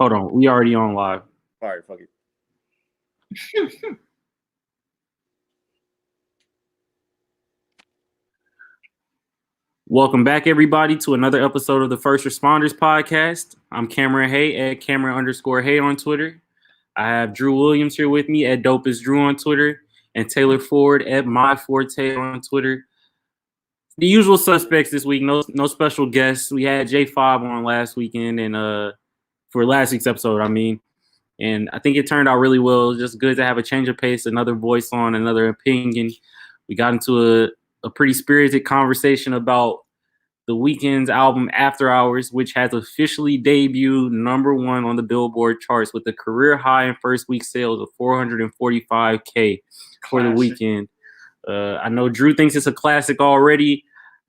Hold on, we already on live. All right, fuck it. Welcome back, everybody, to another episode of the First Responders Podcast. I'm Cameron Hay at Cameron_Hay on Twitter. I have Drew Williams here with me at DopeIsDrew on Twitter and Taylor Ford at MyForte on Twitter. The usual suspects this week, no special guests. We had J5 on last weekend and for last week's episode, and I think it turned out really well. It was just good to have a change of pace, another voice on, another opinion. We got into a pretty spirited conversation about the Weeknd's album After Hours, which has officially debuted #1 on the Billboard charts with a career high in first week sales of 445K for the Weeknd. I know Drew thinks it's a classic already.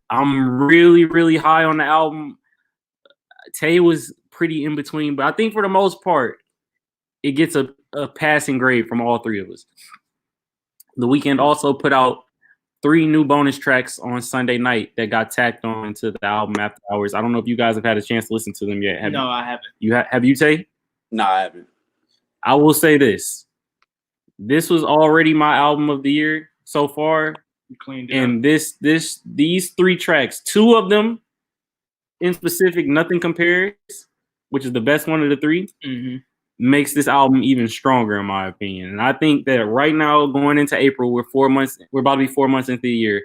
I'm really, really high on the album. Tay was pretty in between, but I think for the most part, it gets a passing grade from all three of us. The Weeknd also put out 3 new bonus tracks on Sunday night that got tacked on to the album After Hours. I don't know if you guys have had a chance to listen to them yet. No, I haven't. Have you, Tay? No, I haven't. I will say this. This was already my album of the year so far. You cleaned it and up. These 3 tracks, 2 of them in specific, Nothing Compares, which is the best one of the 3, makes this album even stronger in my opinion. And I think that right now, going into April, we're about to be 4 months into the year.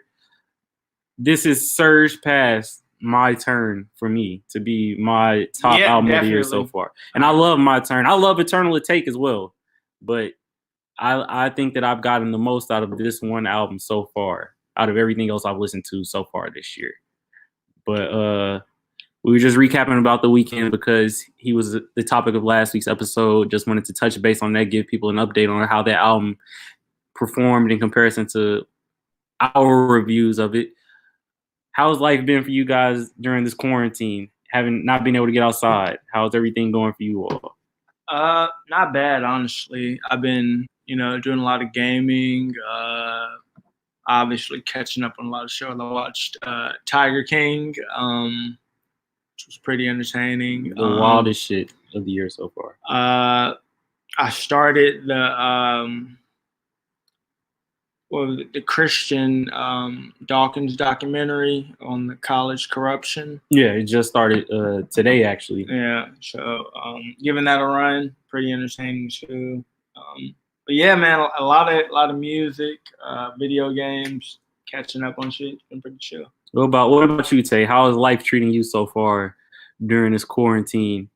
This is surged past My Turn for me to be my top album of the year so far. And I love My Turn. I love Eternal to Take as well. But I think that I've gotten the most out of this one album so far, out of everything else I've listened to so far this year. But we were just recapping about the Weeknd because he was the topic of last week's episode. Just wanted to touch base on that, give people an update on how that album performed in comparison to our reviews of it. How's life been for you guys during this quarantine, having not been able to get outside? How's everything going for you all? Not bad, honestly. I've been, doing a lot of gaming, obviously catching up on a lot of shows. I watched Tiger King, which was pretty entertaining. The wildest shit of the year so far. I started the Christian Dawkins documentary on the college corruption. Yeah, it just started today, actually. Yeah, so giving that a run, pretty entertaining too. But yeah, man, a lot of music, video games, catching up on shit. It's been pretty chill. What about you, Tay? How is life treating you so far during this quarantine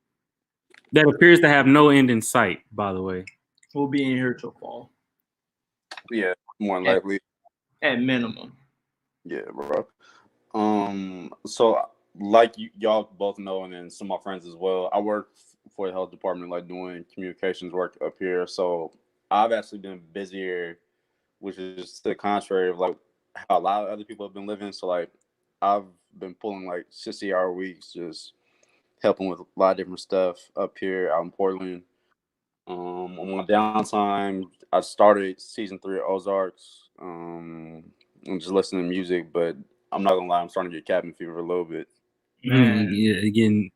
that appears to have no end in sight, by the way? We'll be in here till fall. Yeah, more than likely. At minimum. Yeah, bro. So like y'all both know, and then some of my friends as well, I work for the health department, like doing communications work up here. So I've actually been busier, which is the contrary of like how a lot of other people have been living. So like I've been pulling like 60-hour weeks, just helping with a lot of different stuff up here out in Portland. On my downtime, I started season 3 of Ozarks. I'm just listening to music, but I'm not gonna lie, I'm starting to get cabin fever a little bit. Yeah, again,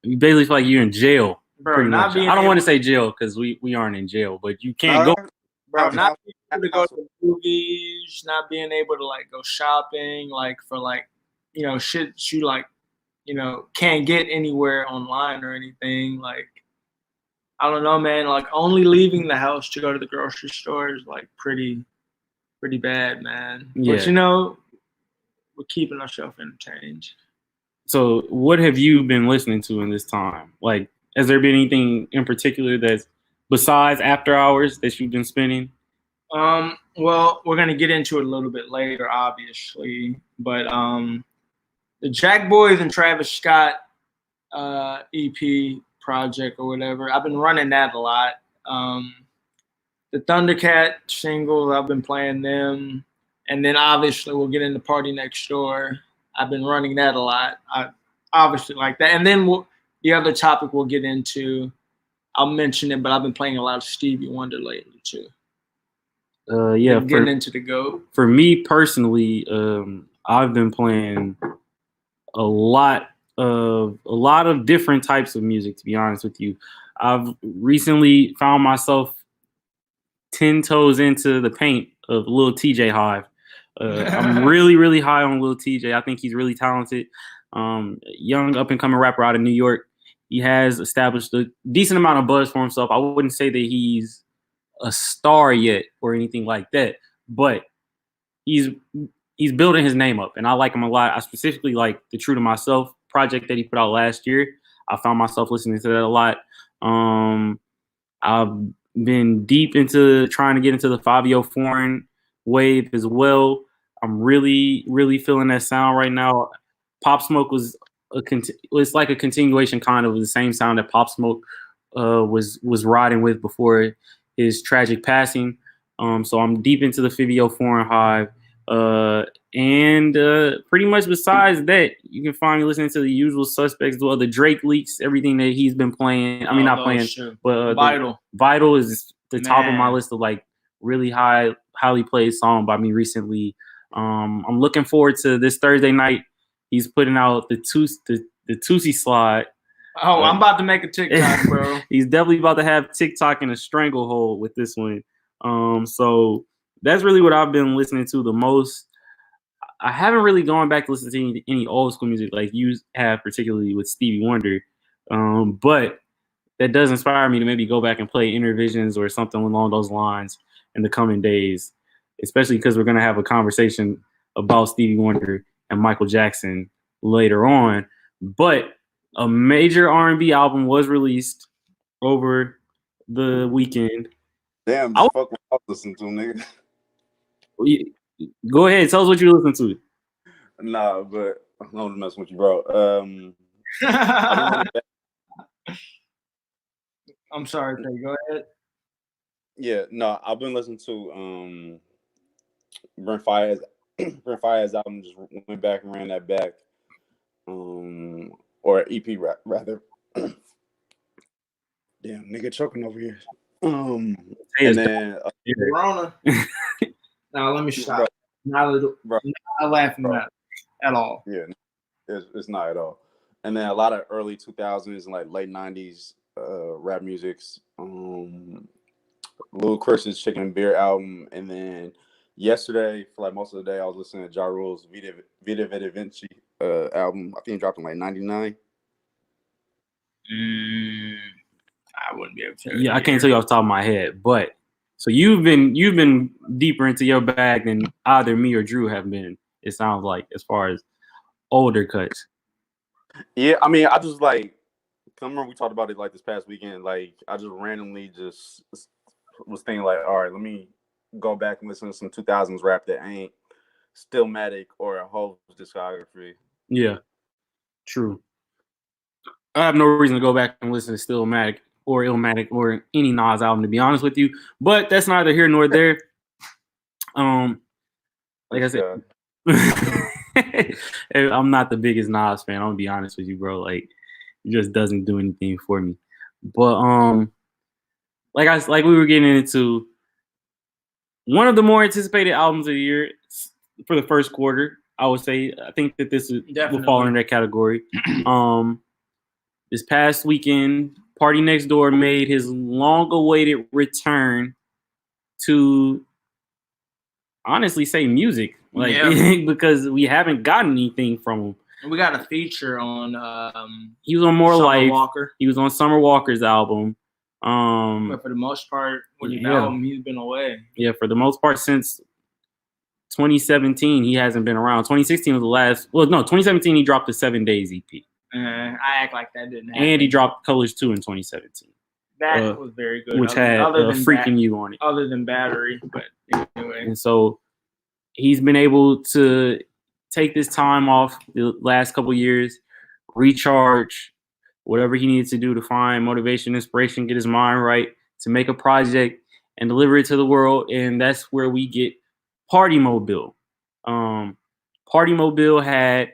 you basically feel like you're in jail. Bro, I don't want to say jail because we aren't in jail, but you can't go. Bro, not being able to go to the movies, not being able to like go shopping, like for like, shit you like, can't get anywhere online or anything. Like, I don't know, man. Like only leaving the house to go to the grocery store is like pretty bad, man. Yeah. But we're keeping ourselves entertained. So what have you been listening to in this time? Like, has there been anything in particular that's besides After Hours that you've been spinning? Well, we're gonna get into it a little bit later, obviously. But the Jack Boys and Travis Scott EP project or whatever, I've been running that a lot. The Thundercat singles, I've been playing them. And then obviously we'll get into Party Next Door. I've been running that a lot. I obviously like that. And then the other topic we'll get into, I'll mention it, but I've been playing a lot of Stevie Wonder lately too. Yeah, getting into the GOAT. For me personally, I've been playing a lot of a lot of different types of music, to be honest with you. I've recently found myself 10 toes into the paint of Lil TJ Hive. I'm really, really high on Lil TJ. I think he's really talented. Young up and coming rapper out of New York. He has established a decent amount of buzz for himself. I wouldn't say that he's a star yet or anything like that, but he's building his name up, and I like him a lot. I specifically like the True to Myself project that he put out last year. I found myself listening to that a lot. I've been deep into trying to get into the Fabio Foreign wave as well. I'm really, really feeling that sound right now. Pop Smoke was it's like a continuation kind of the same sound that Pop Smoke was riding with before his tragic passing. So I'm deep into the Fabio Foreign hive. And pretty much besides that, you can find me listening to the usual suspects, well, the Drake leaks, everything that he's been playing. I mean, not playing, but Vital is the top of my list of like really highly played song by me recently. I'm looking forward to this Thursday night. He's putting out the Tootsie Slide. Oh, I'm about to make a TikTok, bro. He's definitely about to have TikTok in a stranglehold with this one. So that's really what I've been listening to the most. I haven't really gone back to listen to any old school music like you have, particularly with Stevie Wonder. But that does inspire me to maybe go back and play Intervisions or something along those lines in the coming days, especially because we're going to have a conversation about Stevie Wonder and Michael Jackson later on. But a major R&B album was released over the weekend. Damn, the fuck what I was listening to, nigga. Go ahead, tell us what you listen to. Nah, but I'm gonna mess with you, bro. I'm sorry, Tay, go ahead. Yeah, no, I've been listening to Brent Faiyaz's album. Just went back and ran that back, or EP rather. Damn, nigga choking over here. And then Corona. Now let me stop. Not laughing at all. Yeah, it's not at all. And then a lot of early 2000s and like late 90s rap musics. Lil Chris's Chicken and Beer album, and then yesterday for like most of the day I was listening to Ja Rule's Vita Vita Vinci album. I think he dropped in like 99. I wouldn't be able to. Yeah, I can't tell you off the top of my head, but so you've been deeper into your bag than either me or Drew have been. It sounds like as far as older cuts. Yeah, I mean, I just like. I remember we talked about it like this past weekend. Like, I just randomly just was thinking like, all right, let me go back and listen to some 2000s rap that ain't Stillmatic or a whole discography. Yeah, true. I have no reason to go back and listen to Stillmatic or Illmatic or any Nas album, to be honest with you. But that's neither here nor there. Like I said, I'm not the biggest Nas fan. I'm gonna be honest with you, bro. Like, it just doesn't do anything for me. But like we were getting into, one of the more anticipated albums of the year for the first quarter, I would say. I think that this will fall in that category. This past weekend, Party Next Door made his long-awaited return to, honestly, say music, like because we haven't gotten anything from him. We got a feature on. He was on More Summer Life. Walker. He was on Summer Walker's album. But for the most part, with his album, he's been away. Yeah, for the most part since 2017, he hasn't been around. 2016 was the last. Well, no, 2017 he dropped the 7 Days EP. I act like that didn't happen. And he dropped Colors 2 in 2017. That was very good. Which had Freaking You on it. Other than Battery, but anyway. And so he's been able to take this time off the last couple years, recharge, whatever he needs to do to find motivation, inspiration, get his mind right, to make a project and deliver it to the world. And that's where we get Party Mobile. Party Mobile had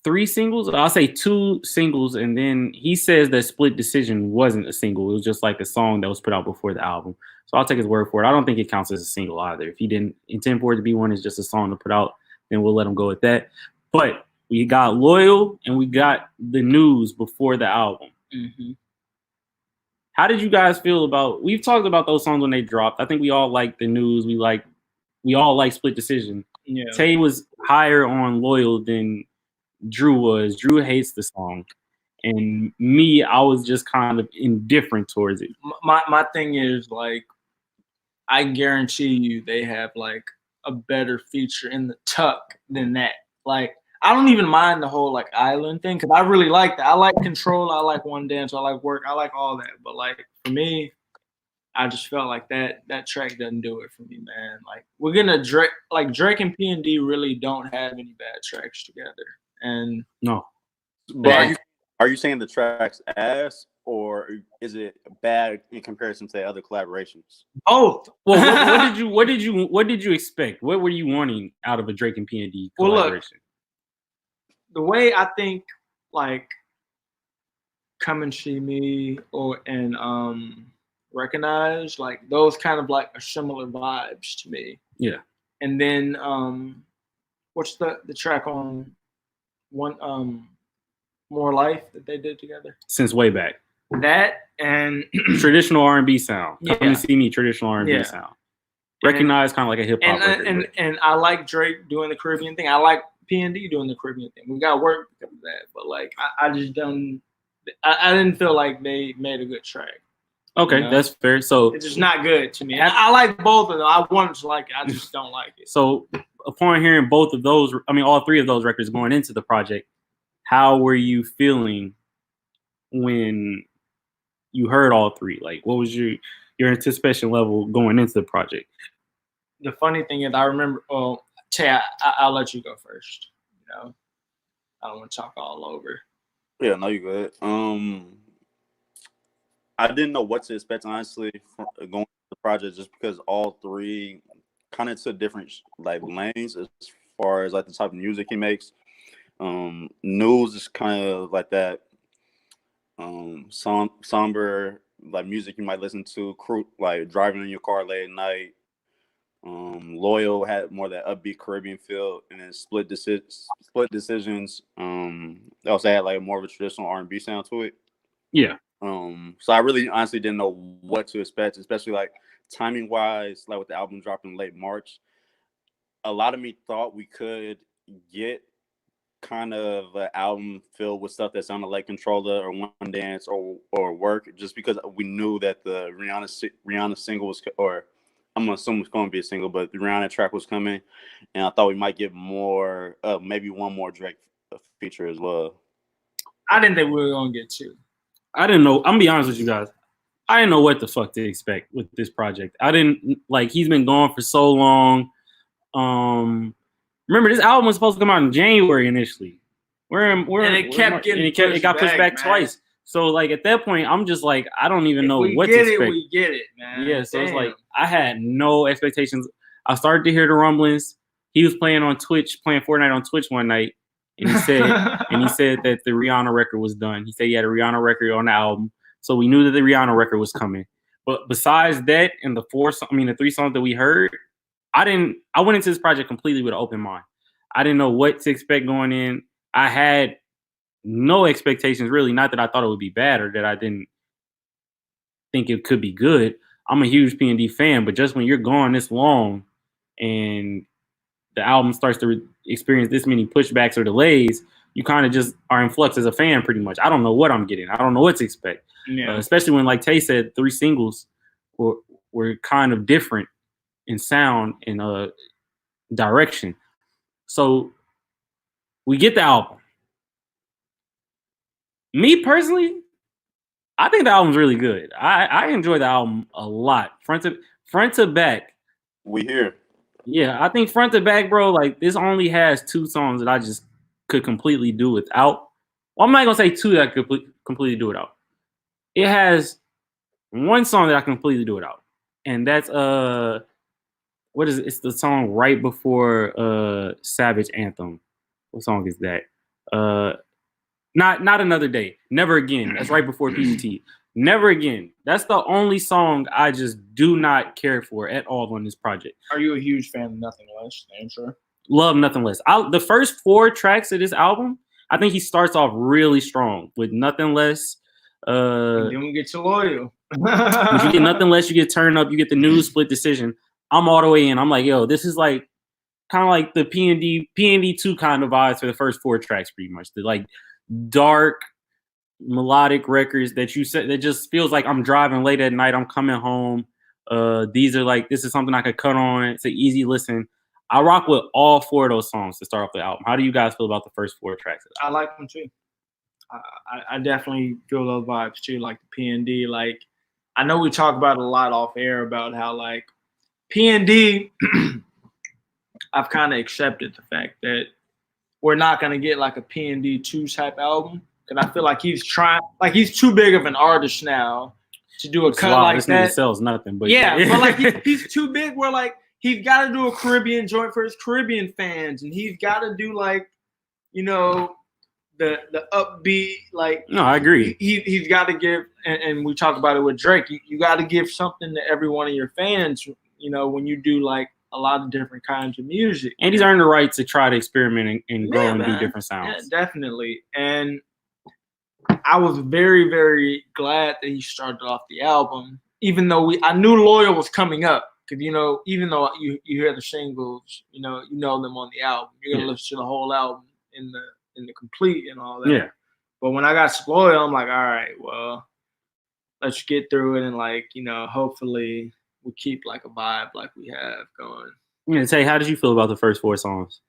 3 singles. I'll say 2 singles, and then he says that Split Decision wasn't a single. It was just like a song that was put out before the album. So I'll take his word for it. I don't think it counts as a single either. If he didn't intend for it to be one, it's just a song to put out, then we'll let him go with that. But We got Loyal and we got The News before the album. Mm-hmm. How did you guys feel about? We've talked about those songs when they dropped. I think we all like The News. We all like Split Decision. Yeah. Tay was higher on Loyal than Drew was. Drew hates the song. And me, I was just kind of indifferent towards it. My thing is, like, I guarantee you they have, like, a better feature in the tuck than that. Like, I don't even mind the whole, like, island thing because I really like that. I like Control. I like One Dance. I like Work. I like all that. But, like, for me, I just felt like that track doesn't do it for me, man. Like, we're gonna Drake and P&D really don't have any bad tracks together. And no, but are you saying the track's ass, or is it bad in comparison to the other collaborations? both. Well, what did you expect? What were you wanting out of a Drake and P&D collaboration? Well, look, the way I think, like, Come and See Me and Recognize, like, those kind of, like, are similar vibes to me. Yeah. And then what's the track on one More Life that they did together? Since way back. That and traditional R&B sound. Come Yeah. and See Me, traditional R&B sound. Recognize kind of like a hip hop record. And I like Drake doing the Caribbean thing. I like P&D doing the Caribbean thing. We got work because of that. But, like, I just don't. I didn't feel like they made a good track. Okay, you know? That's fair. So it's just not good to me. I like both of them. I wanted to like it. I just don't like it. So upon hearing both of those, I mean, all three of those records going into the project, how were you feeling when you heard all three? Like, what was your anticipation level going into the project? The funny thing is, I remember. Well, Tay, I'll let you go first. You know, I don't want to talk all over. Yeah, no, you good. I didn't know what to expect, honestly, from going to the project, just because all three kind of took different like lanes as far as like the type of music he makes. News is kind of like that somber like music you might listen to like driving in your car late at night. Loyal had more of that upbeat Caribbean feel, and then Split Decisions. They also had like more of a traditional R&B sound to it. Yeah. So I really honestly didn't know what to expect, especially like timing wise, like with the album dropping late March. A lot of me thought we could get kind of an album filled with stuff that sounded like Controller or One Dance or Work, just because we knew that the Rihanna single was, or I'm gonna assume it's going to be a single, but the Rihanna track was coming, and I thought we might get more, maybe one more Drake feature as well. I didn't think we were gonna get two. I didn't know. I'm gonna be honest with you guys. I didn't know what the fuck to expect with this project. I didn't like. He's been gone for so long. Remember, this album was supposed to come out in January initially. And it got pushed back twice. So, like, at that point, I'm just like, I don't even know what to expect. We get it, man. Yeah, so It's like I had no expectations. I started to hear the rumblings. He was playing Fortnite on Twitch one night, and he said that the Rihanna record was done. He said he had a Rihanna record on the album, so we knew that the Rihanna record was coming. But besides that, and the three songs that we heard, I went into this project completely with an open mind. I didn't know what to expect going in. I had no expectations, really. Not that I thought it would be bad or that I didn't think it could be good. I'm a huge P&D fan, but just when you're gone this long and the album starts to experience this many pushbacks or delays, you kind of just are in flux as a fan pretty much. I don't know what I'm getting. I don't know what to expect. Yeah. Especially when, like Tay said, 3 singles were kind of different in sound and direction. So we get the album. Me personally, I think the album's really good. I enjoy the album a lot, front to back. We here. Yeah, I think front to back, bro. Like, this only has 2 songs that I just could completely do without. Well, I'm not gonna say 2 that I could completely do without. It has 1 song that I completely do without, and that's what is it? It's the song right before Savage Anthem. What song is that? Not Another Day. Never Again. That's right before PGT. Never Again. That's the only song I just do not care for at all on this project. Are you a huge fan of Nothing Less, the intro? love Nothing Less. The first 4 tracks of this album, I think he starts off really strong with Nothing Less. And then we get to Loyal. If you get Nothing Less, you get Turn Up, you get the new Split Decision. I'm all the way in. I'm like, yo, this is like kind of like the P&D 2 kind of vibes for the first 4 tracks, pretty much. The like dark melodic records that you said that just feels like I'm driving late at night. I'm coming home. These are like, this is something I could cut on. It's an easy listen. I rock with all 4 of those songs to start off the album. How do you guys feel about the first 4 tracks? I like them too. I definitely feel those vibes too, like the P&D. Like, I know we talk about it a lot off air about how like P&D, I've kind of accepted the fact that we're not gonna get like a P&D 2 type album, because I feel like he's too big of an artist now to do a cut like this that. Nigga sells nothing, but yeah, but like he's too big. Where like he's got to do a Caribbean joint for his Caribbean fans, and he's got to do like, you know, the upbeat, like. No, I agree. He's got to give, and we talk about it with Drake. You got to give something to every one of your fans. You know, when you do like a lot of different kinds of music, and he's earned the right to try to experiment and grow and do different sounds. Yeah, definitely. And I was very, very glad that he started off the album, even though I knew Loyal was coming up. Because, you know, even though you hear the singles, you know them on the album. You're gonna listen to the whole album in the complete and all that. Yeah. But when I got Loyal, I'm like, all right, well, let's get through it, and like, you know, hopefully we keep like a vibe like we have going. Yeah, Tay, how did you feel about the first 4 songs?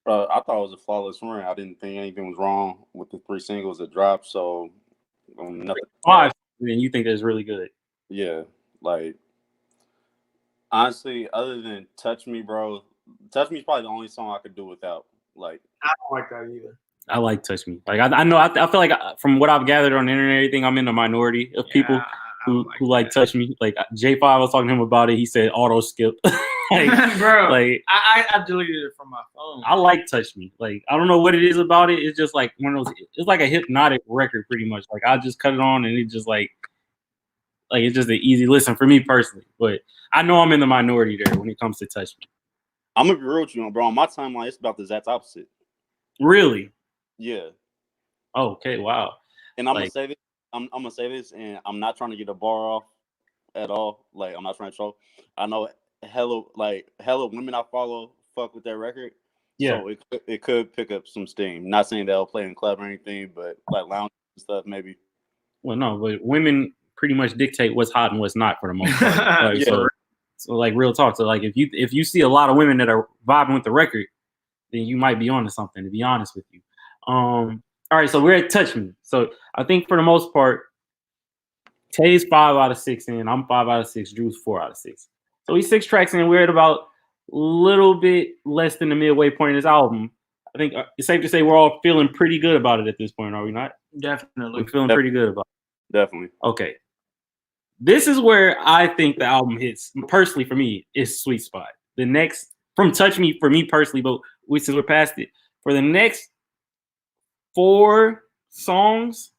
I thought it was a flawless run. I didn't think anything was wrong with the 3 singles that dropped. So nothing. 5, and you think that's really good? Yeah, like honestly, other than Touch Me, bro, Touch Me is probably the only song I could do without. Like, I don't like that either. I like Touch Me. Like I know. I feel like from what I've gathered on the internet, and everything, I'm in the minority of people who like Touch Me. Like J5, I was talking to him about it. He said auto skip. Like, bro, like I deleted it from my phone. I like Touch Me. Like, I don't know what it is about it. It's just like one of those. It's like a hypnotic record, pretty much. Like I just cut it on, and it just like it's just an easy listen for me personally. But I know I'm in the minority there when it comes to Touch Me. I'm gonna be real with you, bro. On my timeline, it's about the exact opposite. Really? Yeah. Oh, okay. Wow. And I'm gonna say this. I'm gonna say this, and I'm not trying to get a bar off at all. Like, I'm not trying to troll. I know hella women I follow fuck with that record. Yeah. So it could pick up some steam. Not saying they'll play in club or anything, but like lounge and stuff maybe. Well, no, but women pretty much dictate what's hot and what's not for the most part. Like, yeah. So like real talk. So like if you see a lot of women that are vibing with the record, then you might be onto something, to be honest with you. All right, so we're at Touch Me. So I think for the most part, Tay's 5 out of 6 in, I'm 5 out of 6, Drew's 4 out of 6. So he's 6 tracks in. We're at about a little bit less than the midway point of this album. I think it's safe to say we're all feeling pretty good about it at this point, are we not? Definitely. We're feeling pretty good about it. Definitely. Okay. This is where I think the album hits, personally for me, is Sweet Spot. The next, from Touch Me, for me personally, but since we're past it, for the next 4 songs,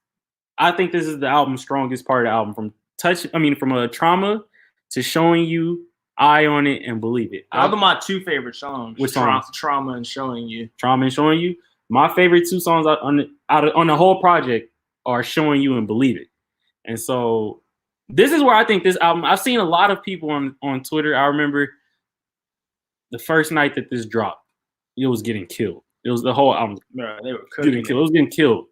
I think this is the album's strongest part of the album. From a Trauma to Showing You, Eye on It, and Believe It. Those are my 2 favorite songs. Which songs? Trauma and Showing You. Trauma and Showing You. My favorite 2 songs on the whole project are Showing You and Believe It. And so this is where I think this album, I've seen a lot of people on Twitter. I remember the first night that this dropped, it was getting killed. It was the whole album. Bro, they were getting killed. It was getting killed.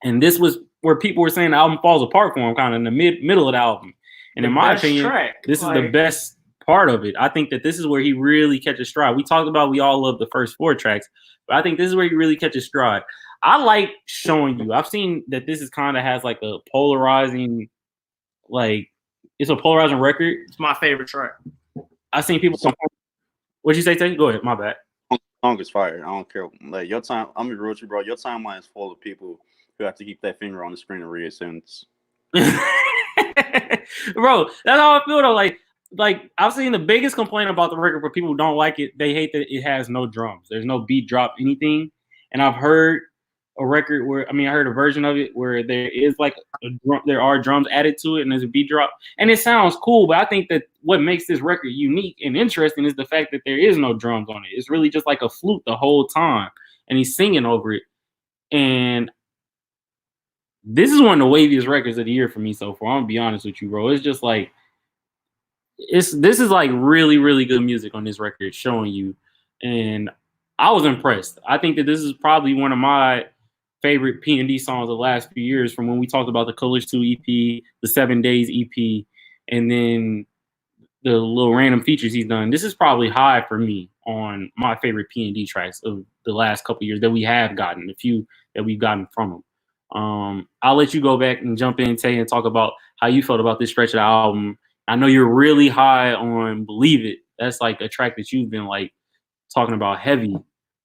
And this was where people were saying the album falls apart for him, kind of in the middle of the album. And in my opinion, this is the best part of it. I think that this is where he really catches stride. We talked about we all love the first 4 tracks, but I think this is where he really catches stride. I like Showing You. I've seen that this is kind of has like a polarizing, like it's a polarizing record. It's my favorite track. I've seen people. What'd you say, Tay? Go ahead. My bad. Song is fire. I don't care. Like your time, I'm gonna be real with you, bro. Your timeline is full of people who have to keep that finger on the screen and read a sentence. Bro, that's how I feel though. Like I've seen the biggest complaint about the record for people who don't like it. They hate that it has no drums. There's no beat drop, anything. And I've heard a record where I heard a version of it where there is like there are drums added to it and there's a beat drop and it sounds cool, but I think that what makes this record unique and interesting is the fact that there is no drums on it. It's really just like a flute the whole time and he's singing over it. And this is one of the waviest records of the year for me so far. I'm gonna be honest with you, bro. It's just like this is like really, really good music on this record showing you. And I was impressed. I think that this is probably one of my favorite P&D songs of the last few years from when we talked about the Colors 2 EP, the 7 Days EP, and then the little random features he's done. This is probably high for me on my favorite P&D tracks of the last couple of years that we have gotten, the few that we've gotten from him. I'll let you go back and jump in, Tay, and talk about how you felt about this stretch of the album. I know you're really high on Believe It. That's like a track that you've been like talking about heavy.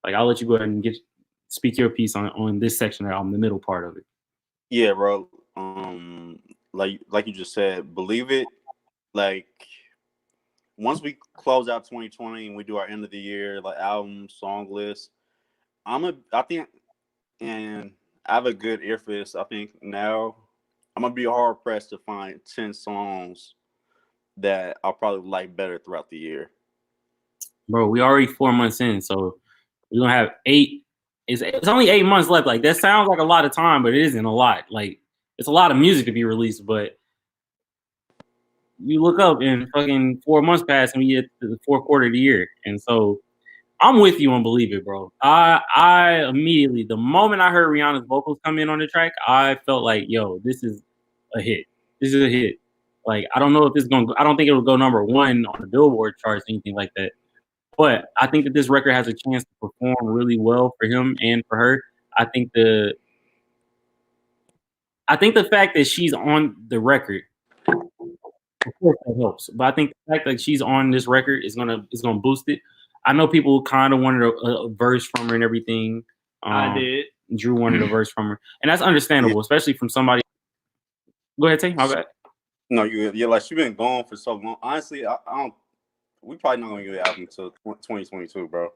Like I'll let you go ahead and speak your piece on this section of the album, the middle part of it. Yeah, bro. Like you just said, Believe It. Like once we close out 2020 and we do our end of the year like album song list, I think, and I have a good ear for this. I think now I'm gonna be hard pressed to find 10 songs that I'll probably like better throughout the year. Bro, we already 4 months in, so we're gonna have 8. It's only 8 months left. Like that sounds like a lot of time, but it isn't a lot. Like it's a lot of music to be released, but you look up and fucking 4 months pass and we get to the fourth quarter of the year. And so I'm with you on Believe It, bro. I immediately, the moment I heard Rihanna's vocals come in on the track, I felt like, yo, this is a hit. This is a hit. Like, I don't know if I don't think it will go number 1 on the Billboard charts, anything like that. But I think that this record has a chance to perform really well for him and for her. I think the fact that she's on the record, of course, that helps. But I think the fact that she's on this record is gonna boost it. I know people kind of wanted a verse from her and everything. I did. Drew wanted a verse from her, and that's understandable, especially from somebody. Go ahead, Tay. My bad. No, you're like she's been gone for so long. Honestly, I don't. We probably not gonna get the album until 2022, bro.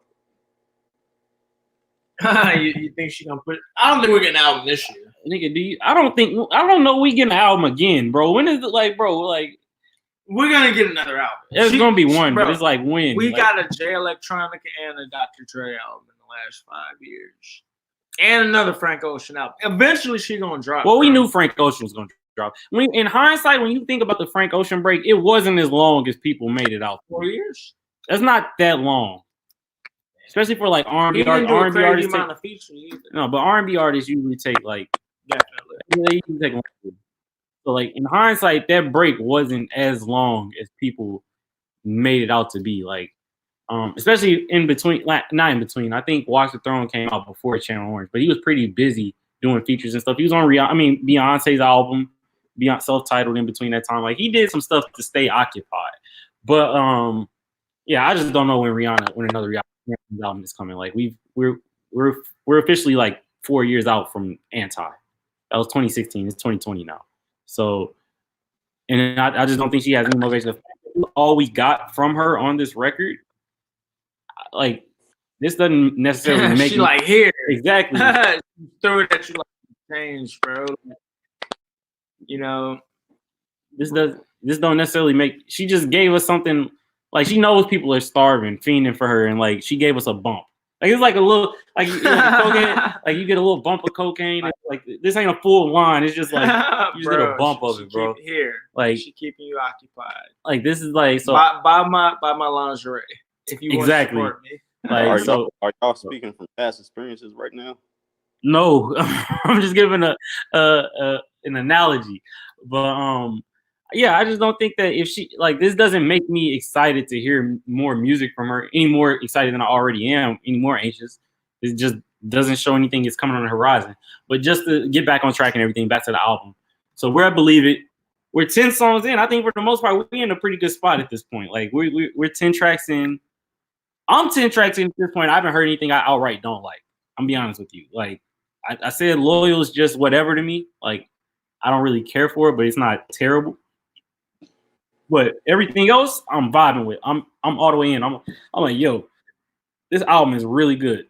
You think she's gonna put? I don't think we're getting an album this year. Nigga, I don't know we getting an album again, bro. When is it like, bro? Like we're gonna get another album. There's gonna be one, bro, but it's like when we got a J Electronica and a Dr. Dre album in the last 5 years, and another Frank Ocean album. Eventually, she's gonna drop. Well, we knew Frank Ocean was gonna drop. In hindsight, when you think about the Frank Ocean break, it wasn't as long as people made it out. 4 years. That's not that long, especially for like R&B artists. No, but R&B artists usually take like definitely. They take long. So like in hindsight, that break wasn't as long as people made it out to be. Like, especially in between, like not in between. I think Watch the Throne came out before Channel Orange, but he was pretty busy doing features and stuff. He was on Beyonce's album, self-titled in between that time. Like he did some stuff to stay occupied. But yeah, I just don't know when another Rihanna album is coming. Like we're officially like 4 years out from Anti. That was 2016. It's 2020 now. So, and I just don't think she has any motivation. All we got from her on this record, like this doesn't necessarily make she like here exactly throw it at you like change, bro. You know, this don't necessarily make. She just gave us something. Like she knows people are starving, fiending for her, and like she gave us a bump. Like it's like a little, like cocaine, like you get a little bump of cocaine. And like this ain't a full line. It's just like you just get a bump of it, bro. Here, like she keeping you occupied. Like this is like so. Buy my lingerie if you exactly. want to support me. Like are y'all speaking from past experiences right now? No, I'm just giving an analogy, but yeah, I just don't think that if she like this doesn't make me excited to hear more music from her, any more excited than I already am, any more anxious. It just doesn't show anything is coming on the horizon. But just to get back on track and everything, back to the album. So where I Believe It, we're 10 songs in. I think for the most part, we're in a pretty good spot at this point. Like we're 10 tracks in. I'm 10 tracks in at this point. I haven't heard anything I outright don't like. I'm be honest with you. Like I said, Loyal is just whatever to me. Like I don't really care for it, but it's not terrible. But everything else, I'm vibing with. I'm all the way in. I'm like, yo, this album is really good.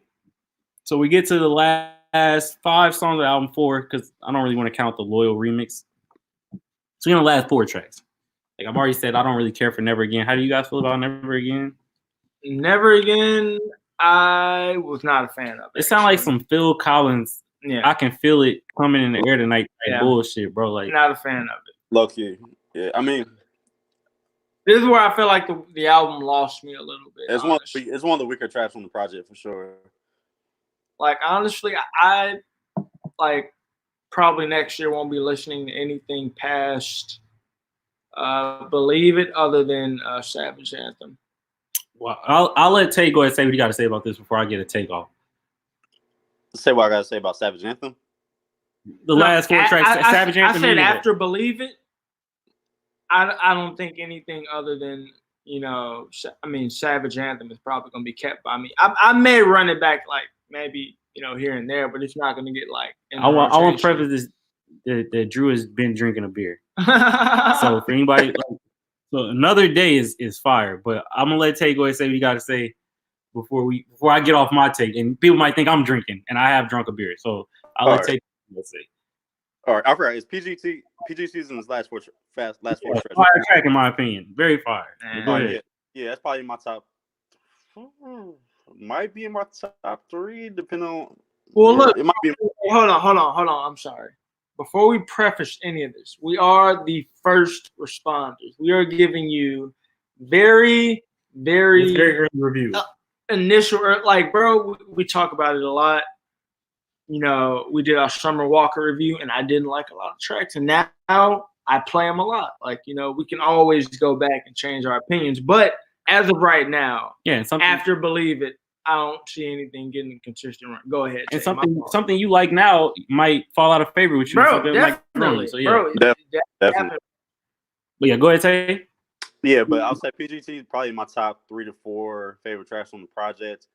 So we get to the last last 5 songs of album 4 because I don't really want to count the Loyal remix. So we're gonna last 4 tracks. Like I've already said, I don't really care for Never Again. How do you guys feel about Never Again? Never Again, I was not a fan of it. It sounds like some Phil Collins. Yeah, I can feel it coming in the air tonight. Like bullshit, bro. Like not a fan of it. Low key. Yeah, I mean, this is where I feel like the album lost me a little bit. It's one of the weaker tracks on the project for sure. Like honestly, I like probably next year won't be listening to anything past Believe It other than Savage Anthem. Well, I'll let Tay go ahead and say what you got to say about this before I get a take off. Say what I got to say about Savage Anthem. The last 4 tracks, Savage Anthem. I said after Believe It, I don't think anything other than Savage Anthem is probably going to be kept by me. I may run it back like maybe here and there, but it's not going to get like. I want to preface this that Drew has been drinking a beer. So for anybody, so Another Day is fire, but I'm gonna let Tay go ahead and say what you got to say before I get off my take. And people might think I'm drinking, and I have drunk a beer, so I'll let Tay say. All right, I forgot. It's PG Season's last 4 tracks. Fire track, in my opinion, very fire. Go ahead. Yeah, that's probably my top. Might be in my top 3, depending on. Well, look, it might be. Hold on. I'm sorry. Before we preface any of this, we are the first responders. We are giving you very, very early review. Initial, like, bro, we talk about it a lot. We did our Summer Walker review, and I didn't like a lot of tracks, and now I play them a lot. Like, we can always go back and change our opinions, but as of right now, after Believe It, I don't see anything getting consistent run. Go ahead. And something you like now might fall out of favor with you. Bro, definitely. So, yeah. Definitely. But yeah, go ahead, Tay. Yeah, but I'll say PGT is probably my top 3 to 4 favorite tracks on the project.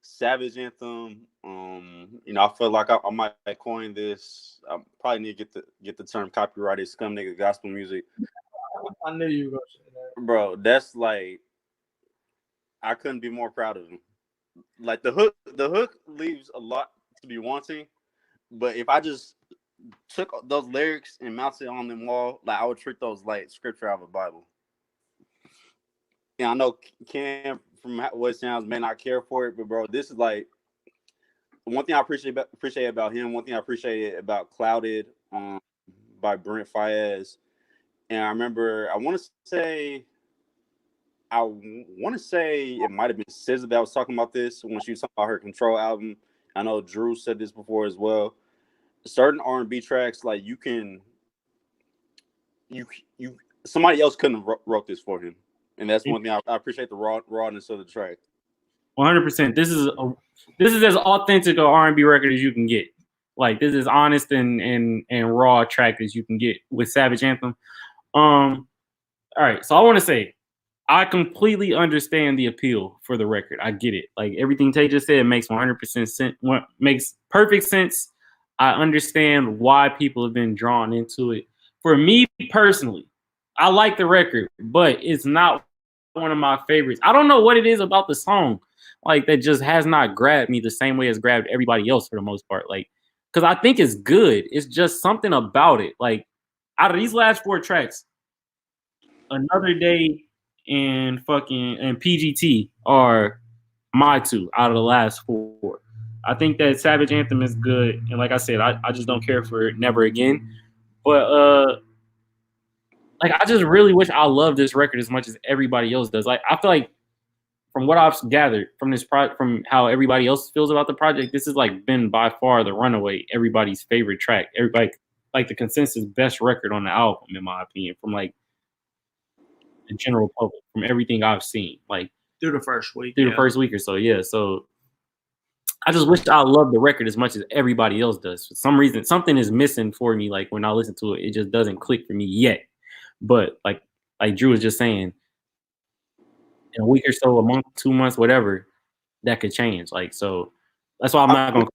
Savage Anthem. I feel like I might coin this. I probably need to get the term copyrighted scum nigga gospel music. I knew you were going to say that. Bro, that's like, I couldn't be more proud of him. Like the hook leaves a lot to be wanting, but if I just took those lyrics and mounted on them all, like I would treat those like scripture out of the Bible. And I know Cam, from what it sounds, may not care for it, but bro, this is like one thing I appreciate about him. One thing I appreciate about Clouded by Brent Faiyaz. And I remember, I want to say it might have been SZA that was talking about this when she was talking about her Control album. I know Drew said this before as well. Certain R&B tracks, like somebody else couldn't have wrote this for him, and that's one thing I appreciate, the rawness of the track. 100%. This is as authentic an R&B record as you can get. Like, this is honest and raw track as you can get with Savage Anthem. All right, so I want to say, I completely understand the appeal for the record. I get it. Like, everything Tay just said makes 100% sense. Makes perfect sense. I understand why people have been drawn into it. For me personally, I like the record, but it's not one of my favorites. I don't know what it is about the song, like, that just has not grabbed me the same way as grabbed everybody else for the most part. Like, because I think it's good. It's just something about it. Like, out of these last 4 tracks, Another Day and PGT are my 2 out of the last 4. I think that Savage Anthem is good, and like I said, I just don't care for Never Again. But like, I just really wish I loved this record as much as everybody else does. Like, I feel like from what I've gathered from this from how everybody else feels about the project, this has like been by far the runaway everybody's favorite track. Everybody, like, the consensus best record on the album, in my opinion, from like the general public, from everything I've seen, like through the first week or so. Yeah, so I just wish I loved the record as much as everybody else does. For some reason, something is missing for me. Like, when I listen to it, it just doesn't click for me yet. But like Drew was just saying, in a week or so, a month, 2 months, whatever, that could change. Like, so that's why I'm not gonna.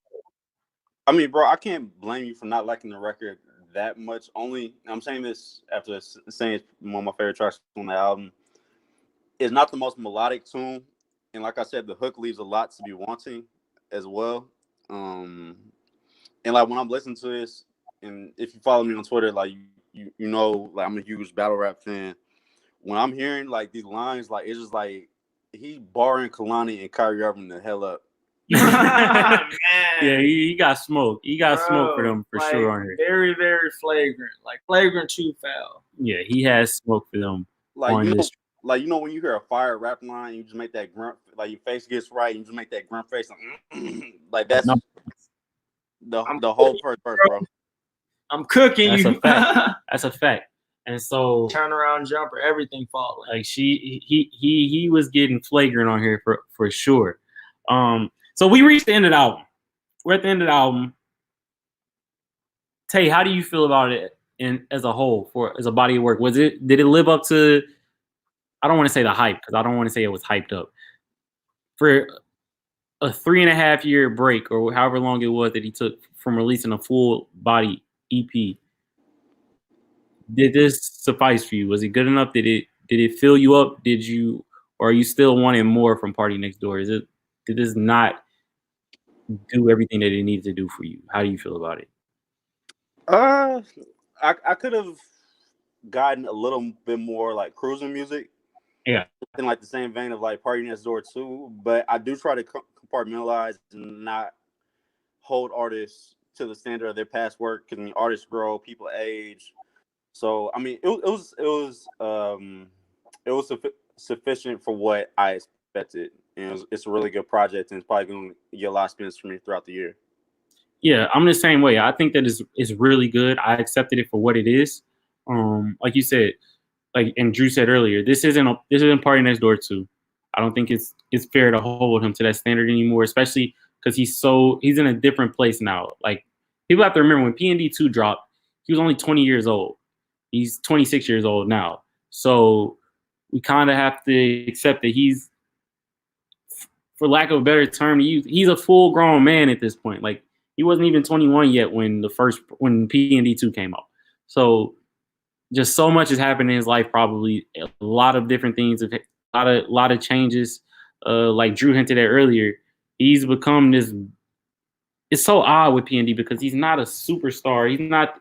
I mean, bro, I can't blame you for not liking the record that much. Only, I'm saying this after saying it's one of my favorite tracks on the album. It's not the most melodic tune, and like I said, the hook leaves a lot to be wanting as well. And like when I'm listening to this, and if you follow me on Twitter, like you know, like I'm a huge battle rap fan. When I'm hearing like these lines, like it's just like he barring Kalani and Kyrie Irving the hell up. Man. Yeah, he got smoke. He got smoke for them for like, sure on here. Very, very flagrant. Like flagrant 2 foul. Yeah, he has smoke for them Like on you know, this. like you know when you hear a fire rap line, you just make that grunt, like your face gets right, and you just make that grunt face, like that's No. the whole first verse, bro. I'm cooking That's you. a fact. That's a fact. And so Turnaround jumper, everything falling. like he was getting flagrant on here for sure. So we reached the end of the album. We're at the end of the album. Tay, how do you feel about it as a whole as a body of work? Did it live up to, I don't want to say the hype because I don't want to say it was hyped up. For a 3.5 year break or however long it was that he took from releasing a full body EP, did this suffice for you? Was it good enough? Did it fill you up? Or are you still wanting more from Party Next Door? Did this not do everything that it needed to do for you? How do you feel about it? I could have gotten a little bit more like cruising music. Yeah. In like the same vein of like Party Next Door too, but I do try to compartmentalize and not hold artists to the standard of their past work because I mean artists grow, people age. So I mean it was sufficient for what I expected. And it's a really good project, and it's probably going to get a lot of spins for me throughout the year. Yeah, I'm the same way. I think that is really good. I accepted it for what it is. Like you said, like and Drew said earlier, this isn't Party Next Door 2. I don't think it's fair to hold him to that standard anymore, especially because he's in a different place now. Like people have to remember when PND 2 dropped, he was only 20 years old. He's 26 years old now. So we kind of have to accept that he's, for lack of a better term to use, he's a full grown man at this point. Like he wasn't even 21 yet when PND 2 came out. So just so much has happened in his life, probably a lot of different things, a lot of changes. Like Drew hinted at earlier, he's become this. It's so odd with PND because he's not a superstar. He's not.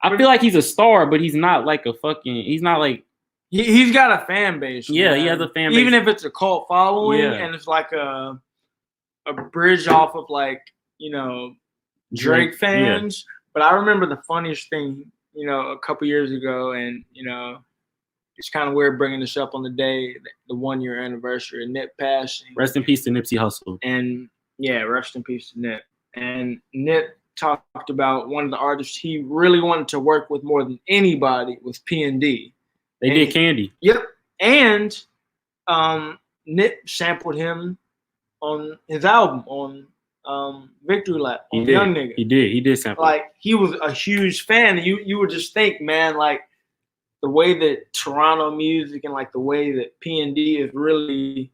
I feel like he's a star, but he's not like a fucking. He's not like. He's got a fan base. Yeah, man. he has a fan base. Even if it's a cult following, Yeah. and it's like a bridge off of like Drake fans. Yeah. But I remember the funniest thing. A couple years ago, and it's kind of weird bringing this up on the day, the 1 year anniversary of Nip passing. Rest in peace to Nipsey Hussle. And yeah, rest in peace to Nip. And Nip talked about one of the artists he really wanted to work with more than anybody was P&D. They did Candy. Yep. And Nip sampled him on his album on Victory Lap on Young Nigga. He did sample. Like he was a huge fan. You would just think, man, like the way that Toronto music and like the way that P&D is really,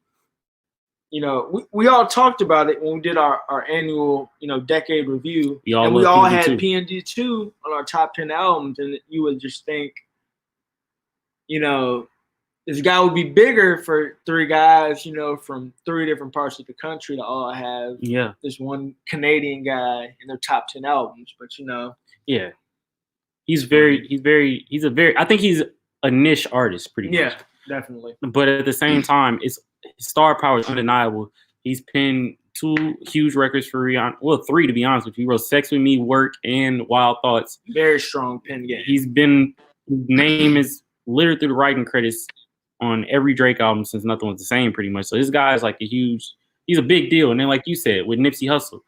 we all talked about it when we did our annual, decade review. We all had P&D 2 on our top 10 albums, and you would just think, this guy would be bigger for 3 guys, from 3 different parts of the country to all have this one Canadian guy in their top 10 albums. But yeah, I think he's a niche artist pretty much. Yeah, definitely. But at the same time, his star power is undeniable. He's penned 2 huge records for Rihanna. Well, 3 to be honest with you. He wrote Sex With Me, Work, and Wild Thoughts. Very strong pen game. His name is littered through the writing credits on every Drake album since Nothing Was the Same, pretty much. So this guy is like he's a big deal. And then, like you said, with Nipsey Hussle,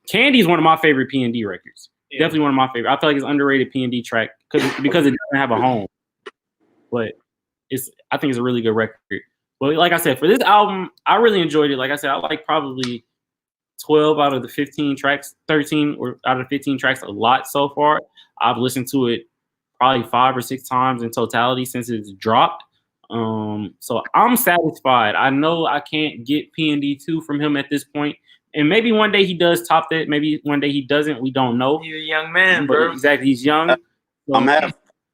Candy is one of my favorite P&D records. Yeah. Definitely one of my favorite. I feel like it's underrated P&D track because it doesn't have a home. But I think it's a really good record. But like I said, for this album, I really enjoyed it. Like I said, I like probably 12 out of the 15 tracks, 13 or out of the 15 tracks a lot so far. I've listened to it probably 5 or 6 times in totality since it's dropped. So I'm satisfied. I know I can't get P&D 2 from him at this point. And maybe one day he does top that. Maybe one day he doesn't. We don't know. He's a young man, bro. Exactly. He's young. So,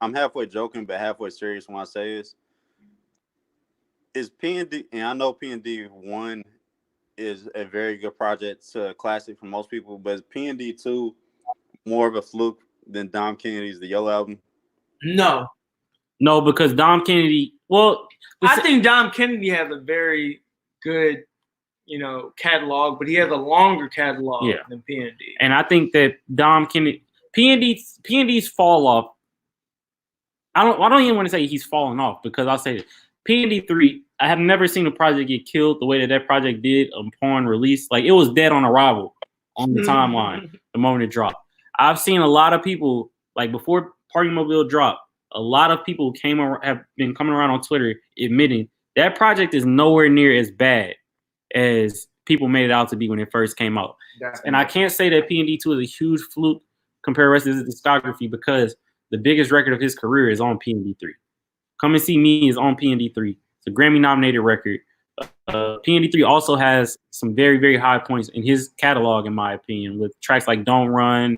I'm halfway joking, but halfway serious when I say this. Is P&D, and I know P&D won is a very good project to a classic for most people, but P&D 2 more of a fluke than Dom Kennedy's The Yellow Album? No. No, because Dom Kennedy. Well, I think Dom Kennedy has a very good, catalog, but he has a longer catalog than P&D. And I think that Dom Kennedy, P&D's fall off. I don't even want to say he's falling off, because I'll say P&D 3. I have never seen a project get killed the way that project did upon release. Like, it was dead on arrival on the timeline the moment it dropped. I've seen a lot of people, like, before Party Mobile dropped, a lot of people have been coming around on Twitter admitting that project is nowhere near as bad as people made it out to be when it first came out. Definitely. And I can't say that P&D 2 is a huge fluke compared to the rest of his discography, because the biggest record of his career is on P&D 3. Come and See Me is on P&D 3. It's a Grammy-nominated record. P&D 3 also has some very, very high points in his catalog, in my opinion, with tracks like Don't Run,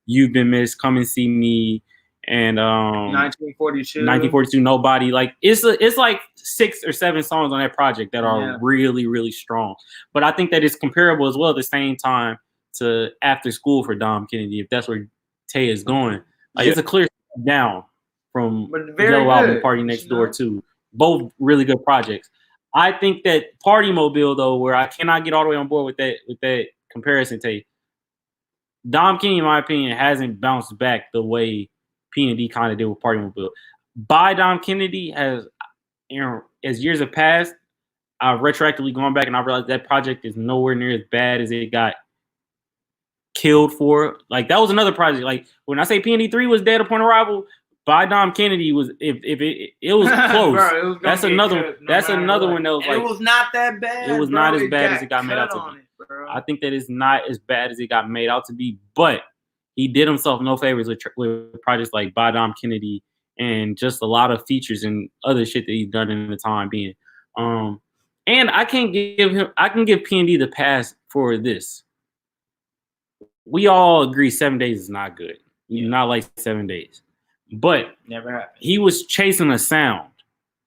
You've Been Missed, Come and See Me, and 1942, Nobody. Like, it's like 6 or 7 songs on that project that are really, really strong. But I think that it's comparable as well at the same time to After School for Dom Kennedy, if that's where Tay is going. Like, it's a clear step down from Yellow Album, Party Next Door too. Both really good projects. I think that Party Mobile, though, where I cannot get all the way on board with that comparison, Tay, Dom Kennedy, in my opinion, hasn't bounced back the way P&D kind of did with Party Mobile. By Dom Kennedy, as years have passed, I've retroactively gone back and I realized that project is nowhere near as bad as it got killed for. Like, that was another project. Like, when I say P&D 3 was dead upon arrival, By Dom Kennedy was, if it was close. Bro, it was that's another one that was like, it was not that bad. It was not as bad as it got made out to be. I think that it's not as bad as it got made out to be, but he did himself no favors with projects like By Dom Kennedy and just a lot of features and other shit that he's done in the time being. And I can give P&D the pass for this. We all agree 7 days is not good. We do not like 7 days. But never happened. He was chasing a sound.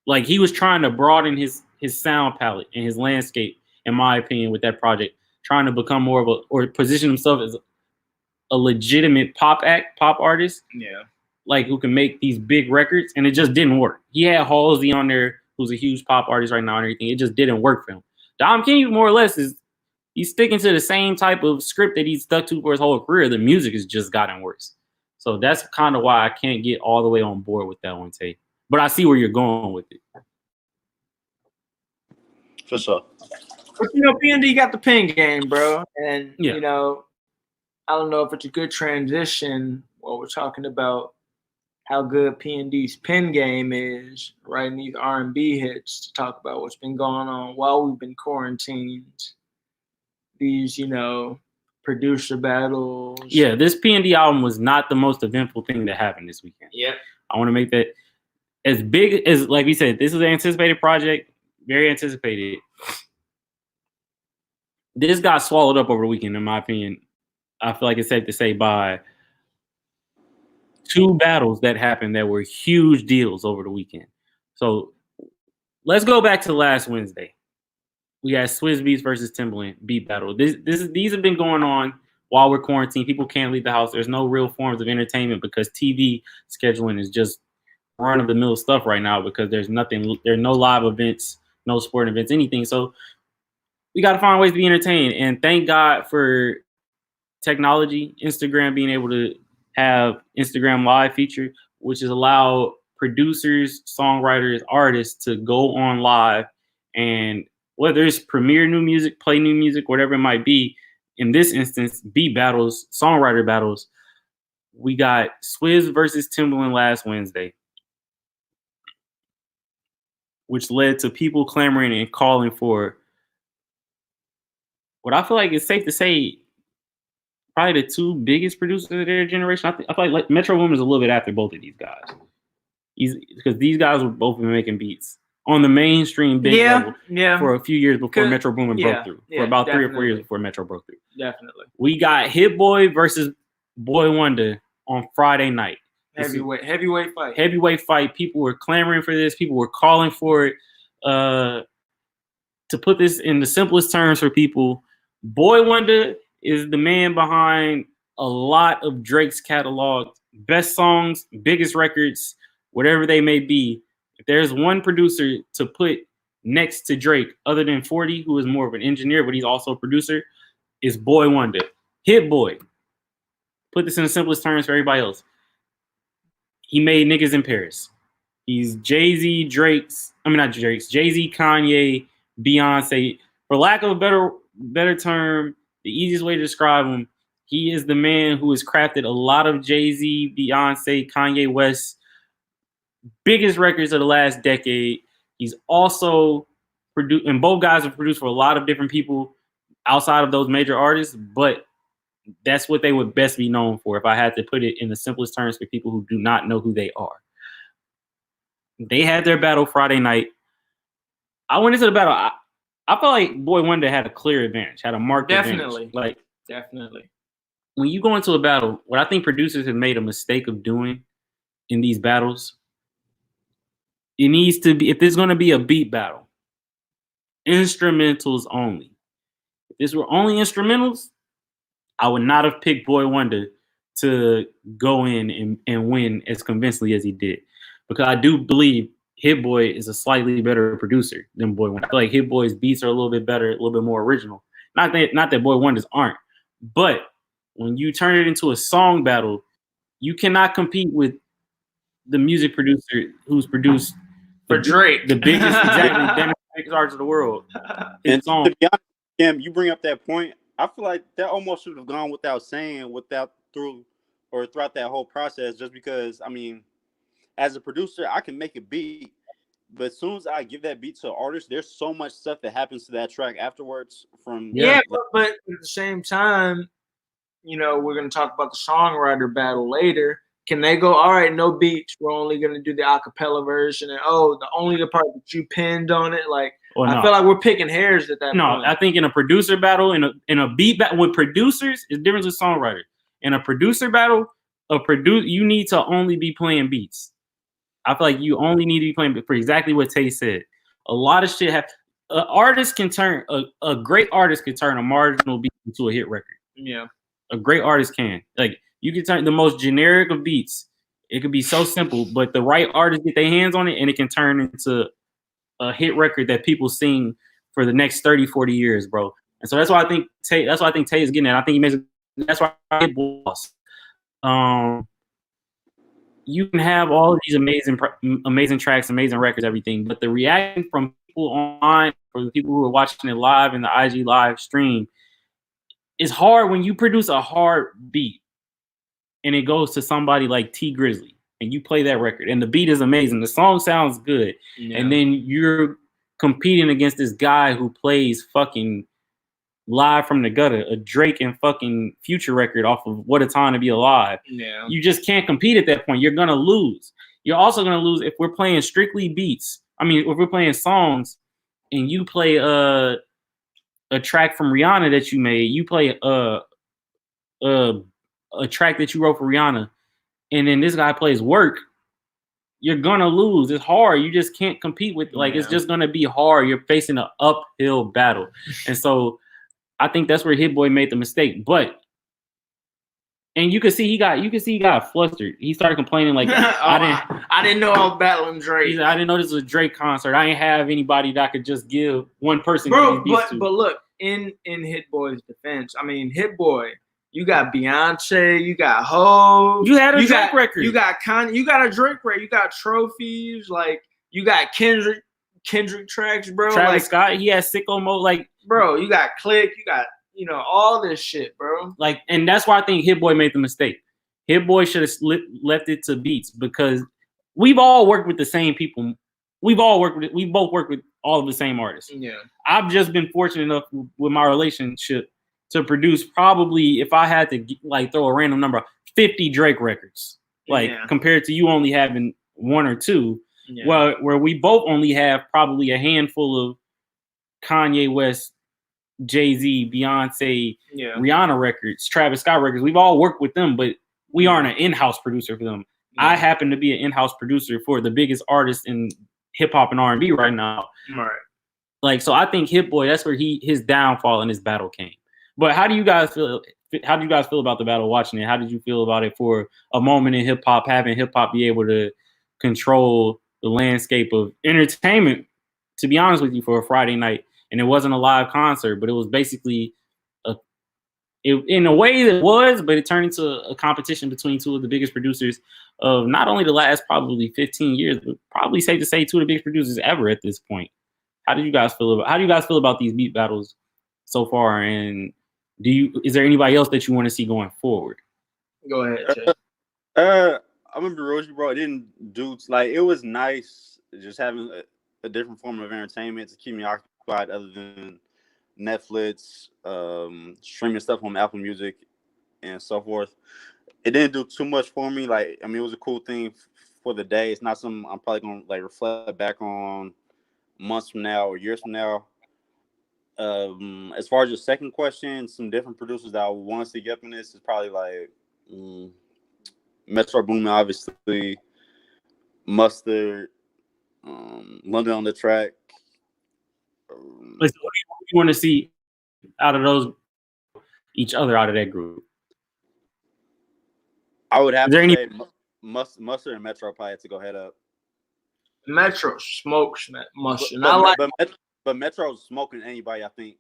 Like, he was trying to broaden his sound palette and his landscape, in my opinion, with that project, trying to become more of or position himself as a legitimate pop artist. Yeah. Like, who can make these big records, and it just didn't work. He had Halsey on there, who's a huge pop artist right now and everything. It just didn't work for him. Dom Kennedy, more or less, he's sticking to the same type of script that he's stuck to for his whole career. The music has just gotten worse. So that's kind of why I can't get all the way on board with that one, Tay. But I see where you're going with it. For sure. But, P&D got the pen game, bro. And, I don't know if it's a good transition while we're talking about how good P&D's pen game is, writing these R&B hits, to talk about what's been going on while we've been quarantined. These, producer battles. Yeah, this P&D album was not the most eventful thing that happened this weekend. Yeah. I want to make that as big as, like we said, this is an anticipated project, very anticipated. This got swallowed up over the weekend, in my opinion. I feel like it's safe to say by 2 battles that happened that were huge deals over the weekend. So let's go back to last Wednesday. We had Swizz Beatz versus Timbaland beat battle. These have been going on while we're quarantined. People can't leave the house. There's no real forms of entertainment because TV scheduling is just run-of-the-mill stuff right now because there's nothing. There are no live events, no sporting events, anything. So we got to find ways to be entertained. And thank God for technology, Instagram being able to have Instagram Live feature, which has allowed producers, songwriters, artists to go on live and whether it's premiere new music, play new music, whatever it might be, in this instance, beat battles, songwriter battles. We got Swizz versus Timbaland last Wednesday, which led to people clamoring and calling for what I feel like it's safe to say probably the 2 biggest producers of their generation. I feel like Metro Boomin is a little bit after both of these guys. Because these guys were both been making beats on the mainstream big level for a few years before Metro Boomin broke through. For about 3 or 4 years before Metro broke through. Definitely. We got Hit Boy versus Boy Wonder on Friday night. Heavyweight fight. Heavyweight fight. People were clamoring for this. People were calling for it. to put this in the simplest terms for people, Boy Wonder is the man behind a lot of Drake's catalog, best songs, biggest records, whatever they may be. If there's one producer to put next to Drake, other than 40, who is more of an engineer, but he's also a producer, is Boy Wonder. Hit Boy. Put this in the simplest terms for everybody else. He made niggas in Paris. He's Jay-Z, Jay-Z, Kanye, Beyonce. For lack of a better term, the easiest way to describe him, he is the man who has crafted a lot of Jay-Z, Beyonce, Kanye West biggest records of the last decade. He's also produced, and both guys have produced for a lot of different people outside of those major artists, but that's what they would best be known for if I had to put it in the simplest terms for people who do not know who they are. They had their battle Friday night. I went into the battle. I felt like Boy Wonder had a clear advantage, had a marked advantage. Definitely. When you go into a battle, what I think producers have made a mistake of doing in these battles, it needs to be, if there's going to be a beat battle, instrumentals only. If this were only instrumentals, I would not have picked Boy Wonder to go in and win as convincingly as he did. Because I do believe Hit Boy is a slightly better producer than Boy Wonder. I feel like Hit Boy's beats are a little bit better, a little bit more original. Not that Boy Wonders aren't. But when you turn it into a song battle, you cannot compete with the music producer who's produced for Drake, the biggest artists of the world. And to be honest, Cam, you bring up that point. I feel like that almost should have gone without saying, throughout that whole process, just because, I mean, as a producer, I can make a beat, but as soon as I give that beat to an artist, there's so much stuff that happens to that track afterwards. But at the same time, you know, we're going to talk about the songwriter battle later. Can they go, all right, no beats, we're only going to do the acapella version, and the part that you pinned on it, like, I feel like we're picking hairs at that point. No, I think in a producer battle, in a beat battle with producers, it's different with songwriters. In a producer battle, you need to only be playing beats. I feel like you only need to be playing for exactly what Tay said. A lot of shit a great artist can turn a marginal beat into a hit record. Yeah. A great artist can. Like, you can turn the most generic of beats. It could be so simple, but the right artist get their hands on it and it can turn into a hit record that people sing for the next 30, 40 years, bro. And so that's why I think Tay is getting it. I think he makes it. That's why I hit boss. You can have all of these amazing tracks, amazing records, everything, but the reaction from people online, for the people who are watching it live in the IG live stream, is hard when you produce a hard beat and it goes to somebody like T Grizzly and you play that record and the beat is amazing. The song sounds good. Yeah. And then you're competing against this guy who plays fucking Live from the Gutter, a Drake and fucking Future record off of What a Time to Be Alive. Yeah. You just can't compete at that point. You're going to lose. You're also going to lose if we're playing strictly beats. I mean, if we're playing songs and you play a track from Rihanna that you made, you play a track that you wrote for Rihanna, and then this guy plays Work, you're gonna lose. It's hard. You just can't compete with, like, it's just gonna be hard. You're facing an uphill battle. And so I think that's where Hit Boy made the mistake. And you can see he got flustered. He started complaining like, I didn't know I was battling Drake. I didn't know this was a Drake concert. I didn't have anybody that could just give one person. Bro, but look, in Hit Boy's defense, I mean, Hit Boy, you got Beyonce, you got Ho. You had a Drake record. You got Kanye, you got a Drake record. You got trophies. Like, you got Kendrick tracks, bro. Travis Scott, he has Sicko Mode. Like, bro, you got Click. You got, all this shit, bro. Like, and that's why I think Hit Boy made the mistake. Hit Boy should have left it to beats, because we've all worked with the same people. We both worked with all of the same artists. Yeah. I've just been fortunate enough with my relationship to produce, probably, if I had to like throw a random number, 50 Drake records. Like, compared to you only having one or two. Yeah. Well, where we both only have probably a handful of Kanye West, Jay-Z, Beyonce, Rihanna records, Travis Scott records. We've all worked with them, but we aren't an in-house producer for them. Yeah. I happen to be an in-house producer for the biggest artist in hip-hop and R&B right now. Right. Like, so I think Hit Boy, that's where his downfall in this battle came. But how do you guys feel? How do you guys feel about the battle watching it? How did you feel about it for a moment in hip hop, having hip hop be able to control the landscape of entertainment? To be honest with you, for a Friday night, and it wasn't a live concert, but it was basically in a way that was, but it turned into a competition between two of the biggest producers of not only the last probably 15 years, but probably safe to say two of the biggest producers ever at this point. How do you guys feel about these beat battles so far? And is there anybody else that you want to see going forward? Go ahead, Jay. I remember Rosie, bro. It didn't do like it was nice just having a different form of entertainment to keep me occupied other than Netflix, streaming stuff on Apple Music and so forth. It didn't do too much for me. Like, I mean, it was a cool thing for the day. It's not something I'm probably gonna like reflect back on months from now or years from now. As far as your second question, some different producers that I want to see up in this is probably like Metro Boomin, obviously, Mustard, London on the Track. What do you want to see out of those, each other out of that group? I would have to say Mustard and Metro probably had to go head up. Metro smokes Mustard. But Metro's smoking anybody, I think,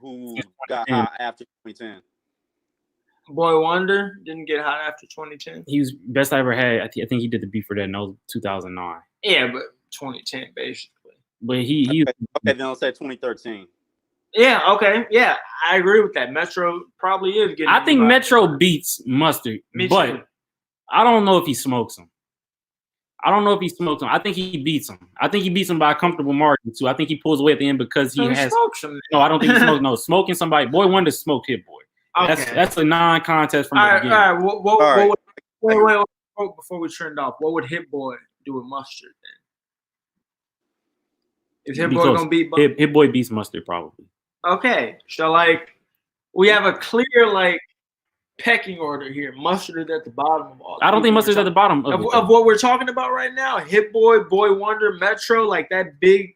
who got hot after 2010. Boy Wonder didn't get hot after 2010. He was best I ever had. I think he did the beat for that in 2009. Yeah, but 2010 basically. But he okay, then I'll say 2013. Yeah, okay. Yeah, I agree with that. Metro probably is getting. I think Metro beats Mustard, but I don't know if he smokes him. I think he beats him. I think he beats him by a comfortable margin too. I think he pulls away at the end because he smokes him. No, I don't think he smokes. No, smoking somebody. Boy Wonder smoked Hit Boy. Okay. That's a non-contest from the beginning. All right. Wait. Before we turned off, what would Hit Boy do with Mustard then? Is Hit Boy gonna beat Hit Boy beats Mustard probably. Okay, so like we have a clear pecking order here. Mustard is at the bottom of all. I don't think Mustard's at the bottom of what we're talking about right now. Hit Boy, Boy Wonder, Metro, like that big.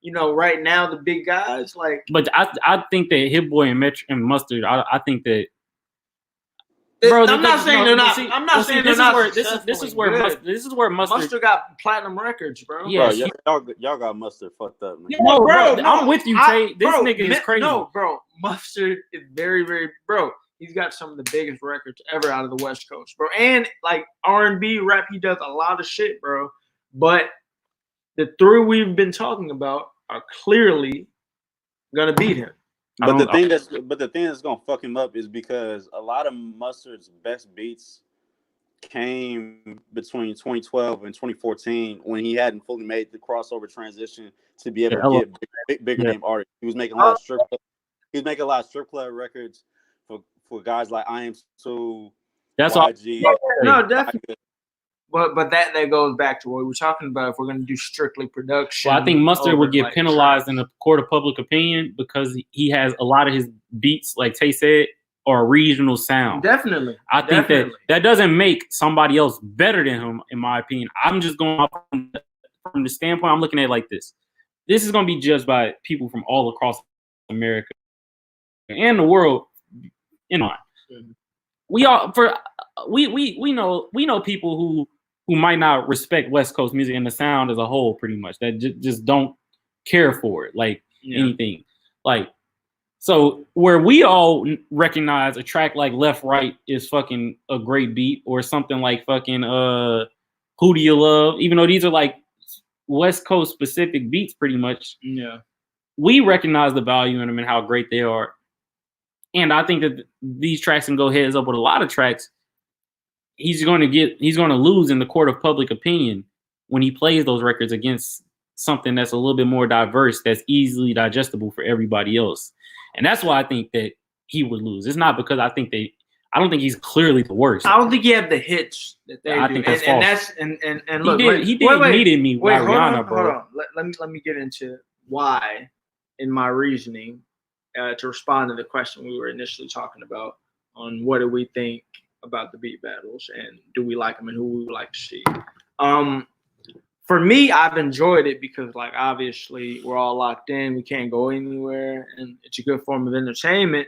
Right now the big guys like. But I think that Hit Boy and Metro and Mustard. I think that. Bro, I'm not saying they're not. I'm not saying they're not. This is where Mustard got platinum records, bro. Yeah, y'all got Mustard fucked up, man. No, bro, I'm with you, Tate. This nigga is crazy. No, bro, Mustard is very, very, bro. He's got some of the biggest records ever out of the West Coast, bro. And like R&B rap, he does a lot of shit, bro. But the three we've been talking about are clearly gonna beat him. But the thing that's gonna fuck him up is because a lot of Mustard's best beats came between 2012 and 2014 when he hadn't fully made the crossover transition to be able to get bigger name artists. He was making a lot of strip club records for guys like I Am So. That's YG, all. No, definitely. But that goes back to what we were talking about. If we're going to do strictly production, well, I think Mustard would get penalized in the court of public opinion because he has a lot of his beats, like Tay said, are regional sound. Definitely, I think that doesn't make somebody else better than him, in my opinion. I'm just going off from the standpoint. I'm looking at it like this. This is going to be judged by people from all across America and the world. We know people who might not respect West Coast music and the sound as a whole, pretty much, that just don't care for it, anything. So where we all recognize a track like Left Right is fucking a great beat, or something like fucking Who Do You Love, even though these are like West Coast specific beats pretty much. Yeah. We recognize the value in them and how great they are. And I think that these tracks can go heads up with a lot of tracks. He's going to lose in the court of public opinion when he plays those records against something that's a little bit more diverse, that's easily digestible for everybody else. And that's why I think that he would lose. It's not because I don't think he's clearly the worst. I don't think he had the hits that they do. I think that's false. And look, he needed me. Wait, hold on. Let me get into why in my reasoning to respond to the question we were initially talking about on what do we think about the beat battles and do we like them and who we would like to see. for me, I've enjoyed it because, like, obviously we're all locked in. We can't go anywhere, and it's a good form of entertainment.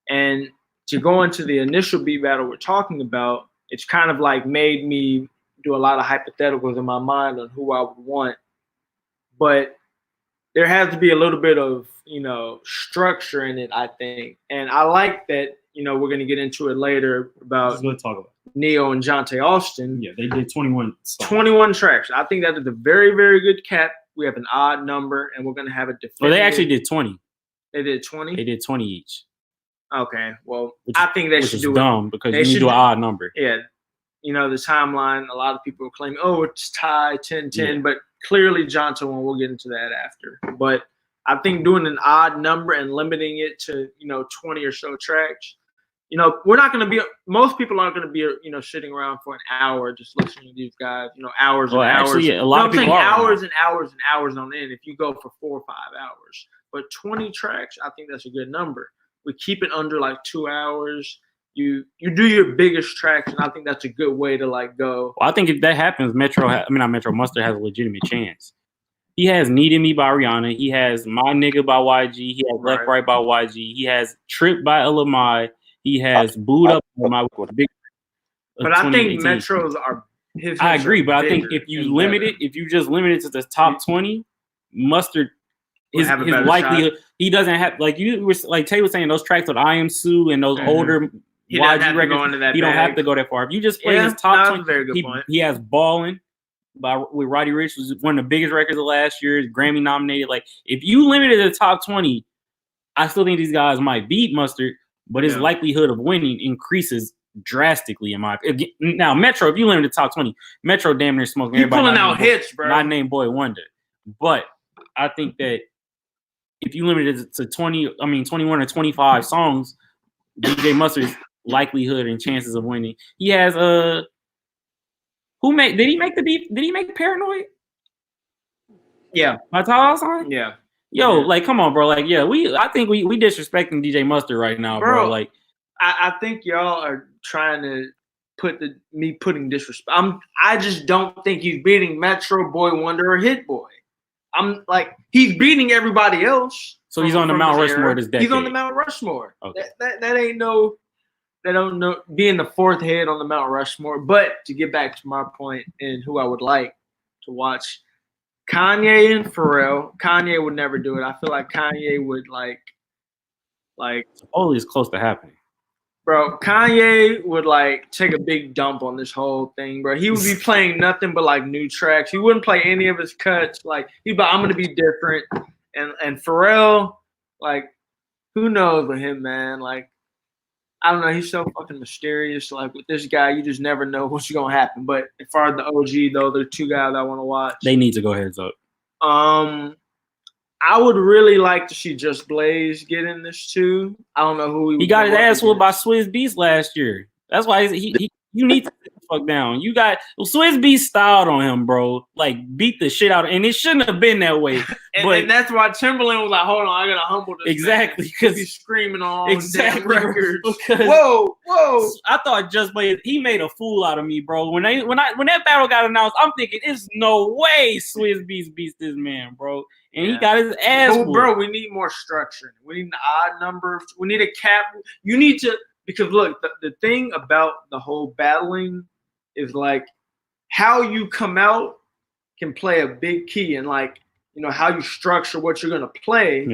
And to go into the initial beat battle we're talking about, it's kind of like made me do a lot of hypotheticals in my mind on who I would want. But there has to be a little bit of, structure in it, I think. And I like that, we're going to get into it later about Let's talk about Neo and Jonte Austin. Yeah, they did 21 songs. 21 tracks. I think that is a very, very good cap. We have an odd number, and we're going to have a definitive. Well, they actually did 20. They did 20? They did 20 each. Okay, well, I think they should do it. Dumb because you need to do an odd number. Yeah. The timeline, a lot of people claim, it's tied 10-10, but clearly Jonte won. We'll get into that after. But I think doing an odd number and limiting it to, 20 or so tracks, we're not going to be – most people aren't going to be, sitting around for an hour just listening to these guys, hours and hours. Actually, yeah, a lot of people are. Hours and hours and hours on end if you go for 4 or 5 hours. But 20 tracks, I think that's a good number. We keep it under like 2 hours. You do your biggest tracks, and I think that's a good way to like go. Well, I think if that happens, Mustard has a legitimate chance. He has "Needed Me" by Rihanna. He has "My Nigga" by YG. He has "Left Right" by YG. He has "Trip" by Elamai. He has "Booed Up" by my big. But I think Metro's are. I agree, but I think if you limit it, if you just limit it to the top 20, Mustard. His likelihood, he doesn't have like you were like Tay was saying those tracks with I Am Sue and those older YG records. You don't have to go that far. If you just play his top 20, he has Ballin' with Roddy Ricch, was one of the biggest records of last year. Grammy nominated. Like if you limited the top 20, I still think these guys might beat Mustard, but his likelihood of winning increases drastically in my opinion. Now Metro, if you limit the top 20, Metro damn near smoking everybody. Pulling out hits, bro. Not named Boy Wonder, but I think that. If you limit it to 21 or 25 songs, DJ Mustard's likelihood and chances of winning. He has did he make Paranoid? Yeah. My Tyler song? Yeah. Yo, like come on, bro. Like, yeah, I think we disrespecting DJ Mustard right now, bro. Like I think y'all are trying to putting disrespect. I just don't think he's beating Metro, Boy Wonder, or Hit Boy. I'm like, he's beating everybody else. So he's on the Mount Rushmore this decade. He's on the Mount Rushmore. Okay. That ain't no, they don't know being the fourth head on the Mount Rushmore. But to get back to my point and who I would like to watch, Kanye and Pharrell. Kanye would never do it. I feel like Kanye would like. Only is close to happening. Bro, Kanye would like take a big dump on this whole thing, bro. He would be playing nothing but like new tracks. He wouldn't play any of his cuts. Like he'd be, I'm gonna be different. And Pharrell, like, who knows with him, man? Like, I don't know. He's so fucking mysterious. Like with this guy, you just never know what's gonna happen. But as far as the OG though, there are two guys I want to watch. They need to go heads up. I would really like to see Just Blaze get in this too. I don't know who he got his ass whooped by Swizz Beatz last year. That's why you need to sit the fuck down. You got Swizz Beatz styled on him, bro. Like beat the shit out of, and it shouldn't have been that way. and that's why Timberland was like, "Hold on, I gotta humble this." Exactly, because he's screaming on exactly records. Because whoa! I thought Just Blaze he made a fool out of me, bro. When that battle got announced, I'm thinking, "There's no way Swizz Beatz beats this man, bro." And he got his ass whooped. Bro, we need more structure. We need an odd number. We need a cap. You need to. Because look, the thing about the whole battling is like how you come out can play a big key, and like how you structure what you're gonna play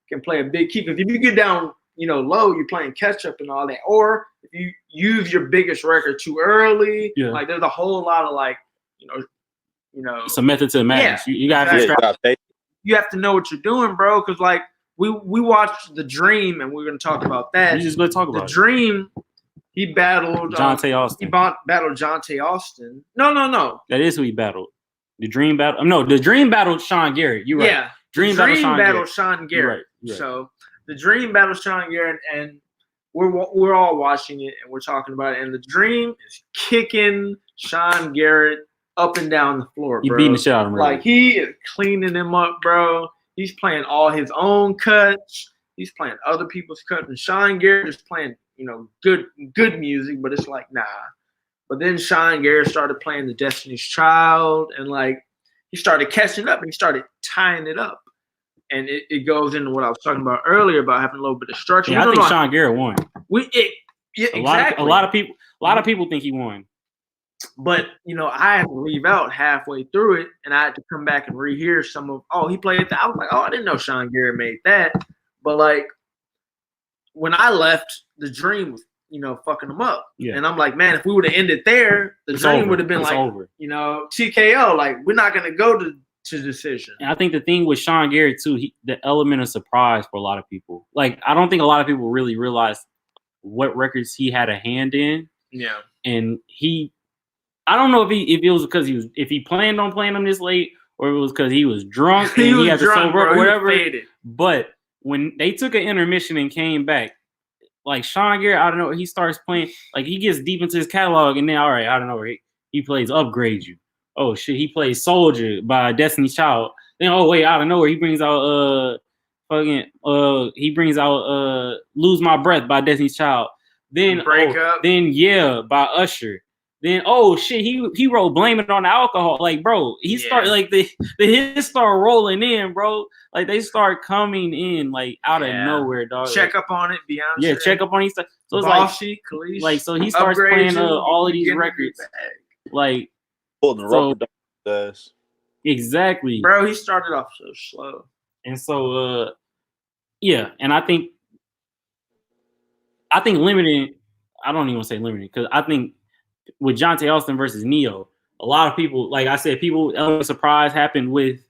can play a big key. Because if you get down low, you're playing catch up and all that, or if you use your biggest record too early, like there's a whole lot of like it's a method to the madness. You gotta you have to know what you're doing, bro. Because like. We watched The Dream, and we're going to talk about that. You just going to talk about The Dream, he battled Jonte Austin. He battled Jonte Austin. No. That is who he battled. The Dream battle. No, The Dream battled Sean Garrett. You're right. Yeah. Dream battled Sean Garrett. Right. So The Dream battled Sean Garrett, and we're all watching it, and we're talking about it. And The Dream is kicking Sean Garrett up and down the floor, bro. He beating the shit out of him. Like he is cleaning him up, bro. He's playing all his own cuts. He's playing other people's cuts. And Sean Garrett is playing, good music, but it's like, nah. But then Sean Garrett started playing the Destiny's Child. And like, he started catching up and he started tying it up. And it goes into what I was talking about earlier about having a little bit of structure. Yeah, I think Sean Garrett won. Exactly. A lot of people think he won. But I had to leave out halfway through it, and I had to come back and rehear some of. Oh, he played that. I was like, oh, I didn't know Sean Garrett made that. But like when I left, the dream was fucking him up. Yeah. And I'm like, man, if we would have ended there, the dream would have been over. TKO. Like we're not gonna go to decision. And I think the thing with Sean Garrett too, the element of surprise for a lot of people. Like I don't think a lot of people really realized what records he had a hand in. Yeah. And I don't know if it was because if he planned on playing them this late, or it was because he was drunk and he had to sober or whatever. But when they took an intermission and came back, like Sean Garrett, I don't know, he starts playing, like he gets deep into his catalog, and then all right, I don't know, he plays "Upgrade You." Oh shit, he plays "Soldier" by Destiny's Child. Then out of nowhere, he brings out "Lose My Breath" by Destiny's Child. Then Break Up. Then Yeah by Usher. Then shit, he wrote "Blame It on the Alcohol." Like, bro, he started like the hits start rolling in, bro. Like they start coming in like out of nowhere, dog. Check Up on It, Beyonce. Yeah, Check Up on It. So it's Bossy, Khalees. like so he starts playing all of these records. Like exactly, bro. He started off so slow, and so and I think limited. I don't even want to say limited because I think with Jonte Austin versus Neo, a lot of people, like I said, element surprise happened with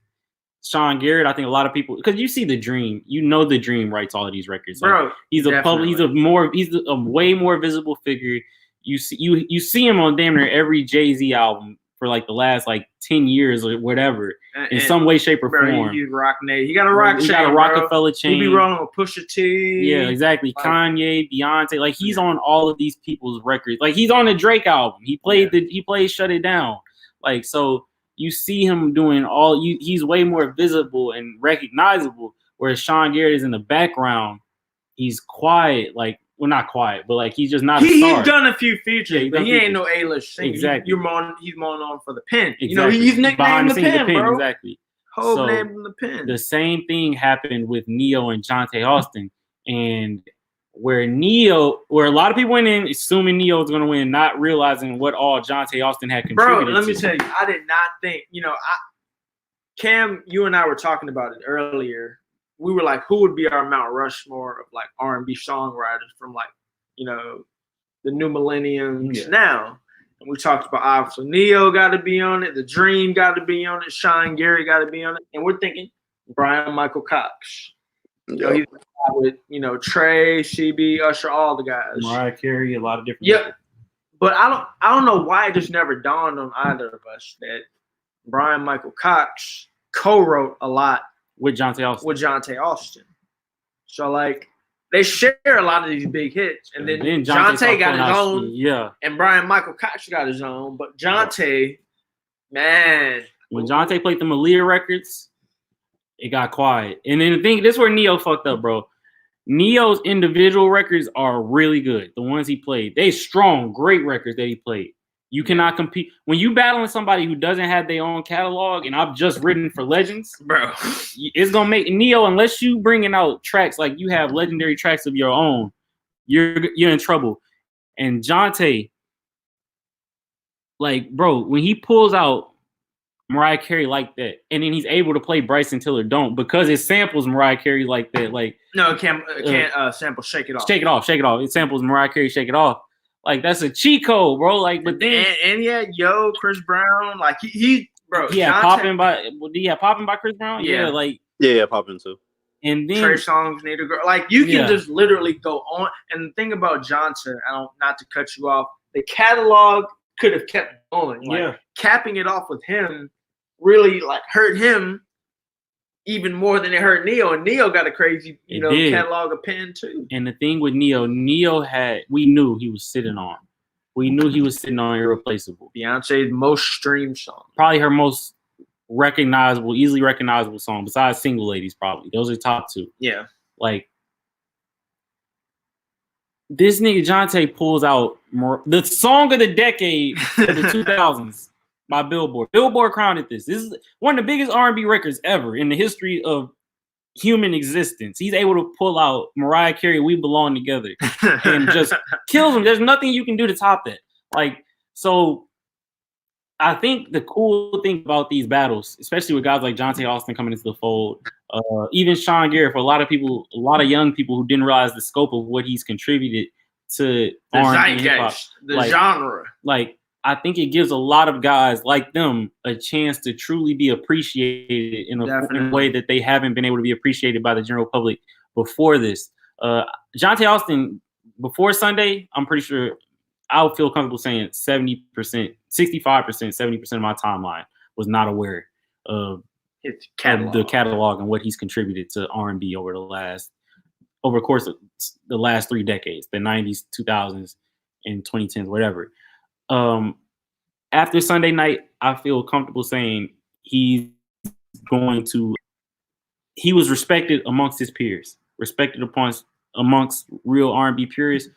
Sean Garrett. I think a lot of people, because you see the Dream, the Dream writes all of these records. Like, bro, he's a way more visible figure. You see him on damn near every Jay-Z album for like the last like 10 years or whatever, in some way, shape, or form. He's rocking it. He got a rock chain. He got a Rockefeller chain. He be rolling with Pusha T. Yeah, exactly. Like, Kanye, Beyonce, like he's on all of these people's records. Like he's on the Drake album. He played Shut It Down. Like so, you see him doing he's way more visible and recognizable. Whereas Sean Garrett is in the background. He's quiet, like. Well, not quiet, but like he's just not a star. He's done a few features, but he ain't no A-list singer. Exactly. He's more known for the pen. Exactly. He's nicknamed the pen, bro. Exactly. Whole name in the pen. The same thing happened with Neo and Jonte Austin, and where a lot of people went in assuming Neo was going to win, not realizing what all Jonte Austin had contributed. Bro, let me tell you, I did not think. Cam, you and I were talking about it earlier. We were like, who would be our Mount Rushmore of like R&B songwriters from like, the new millennium now. And we talked about obviously Neo got to be on it, The Dream got to be on it, Sean Garrett got to be on it, and we're thinking Brian Michael Cox. He's with Trey, CB, Usher, all the guys. Mariah Carey, a lot of different. Yep. But I don't know why it just never dawned on either of us that Brian Michael Cox co-wrote a lot with Jonte Austin. So like they share a lot of these big hits, and then Jonte got his own, and Brian Michael Cox got his own. But Jonte, man, when Jonte played the Aaliyah records, it got quiet. And then this is where Neo fucked up, bro. Neo's individual records are really good. The ones he played, they strong, great records that he played. You cannot compete when you battling somebody who doesn't have their own catalog. And I've just written for Legends, bro. It's gonna make Neo, unless you bringing out tracks like you have legendary tracks of your own, you're in trouble. And Jonte, like, bro, when he pulls out Mariah Carey like that, and then he's able to play Bryson Tiller Don't because it samples Mariah Carey like that. Like, no, it can't sample Shake It Off. Shake It Off. It samples Mariah Carey Shake It Off. Like that's a cheat code, bro. Like, but then Chris Brown, like he bro. Yeah, Poppin' by Chris Brown. Yeah, like Poppin' too. And then Trey Songz Need a Girl. Like you can just literally go on. And the thing about Jonte, not to cut you off, the catalog could have kept going. Like, capping it off with him really like hurt him even more than it hurt Neo. And Neo got a crazy, catalog of pen too. And the thing with Neo we knew he was sitting on. We knew he was sitting on Irreplaceable. Beyonce's most streamed song. Probably her most easily recognizable song, besides Single Ladies, probably. Those are top two. Yeah. Like, this nigga Jonte pulls out the song of the decade of the 2000s. by Billboard. Billboard crowned it this. This is one of the biggest R&B records ever in the history of human existence. He's able to pull out Mariah Carey, "We Belong Together," and just kills him. There's nothing you can do to top that. Like, so I think the cool thing about these battles, especially with guys like Jonte Austin coming into the fold, even Sean Garrett, for a lot of people, a lot of young people who didn't realize the scope of what he's contributed to The R&B and hip hop, zeitgeist, the genre. Like, I think it gives a lot of guys like them a chance to truly be appreciated in a way that they haven't been able to be appreciated by the general public before this. Jonte Austin, before Sunday, I'm pretty sure I would feel comfortable saying 70%, 65%, 70% of my timeline was not aware of the catalog and what he's contributed to R&B over the course of the last 3 decades, the 90s, 2000s, and 2010s, whatever. After Sunday night, I feel comfortable saying he was respected amongst his peers, respected amongst real R&B purists.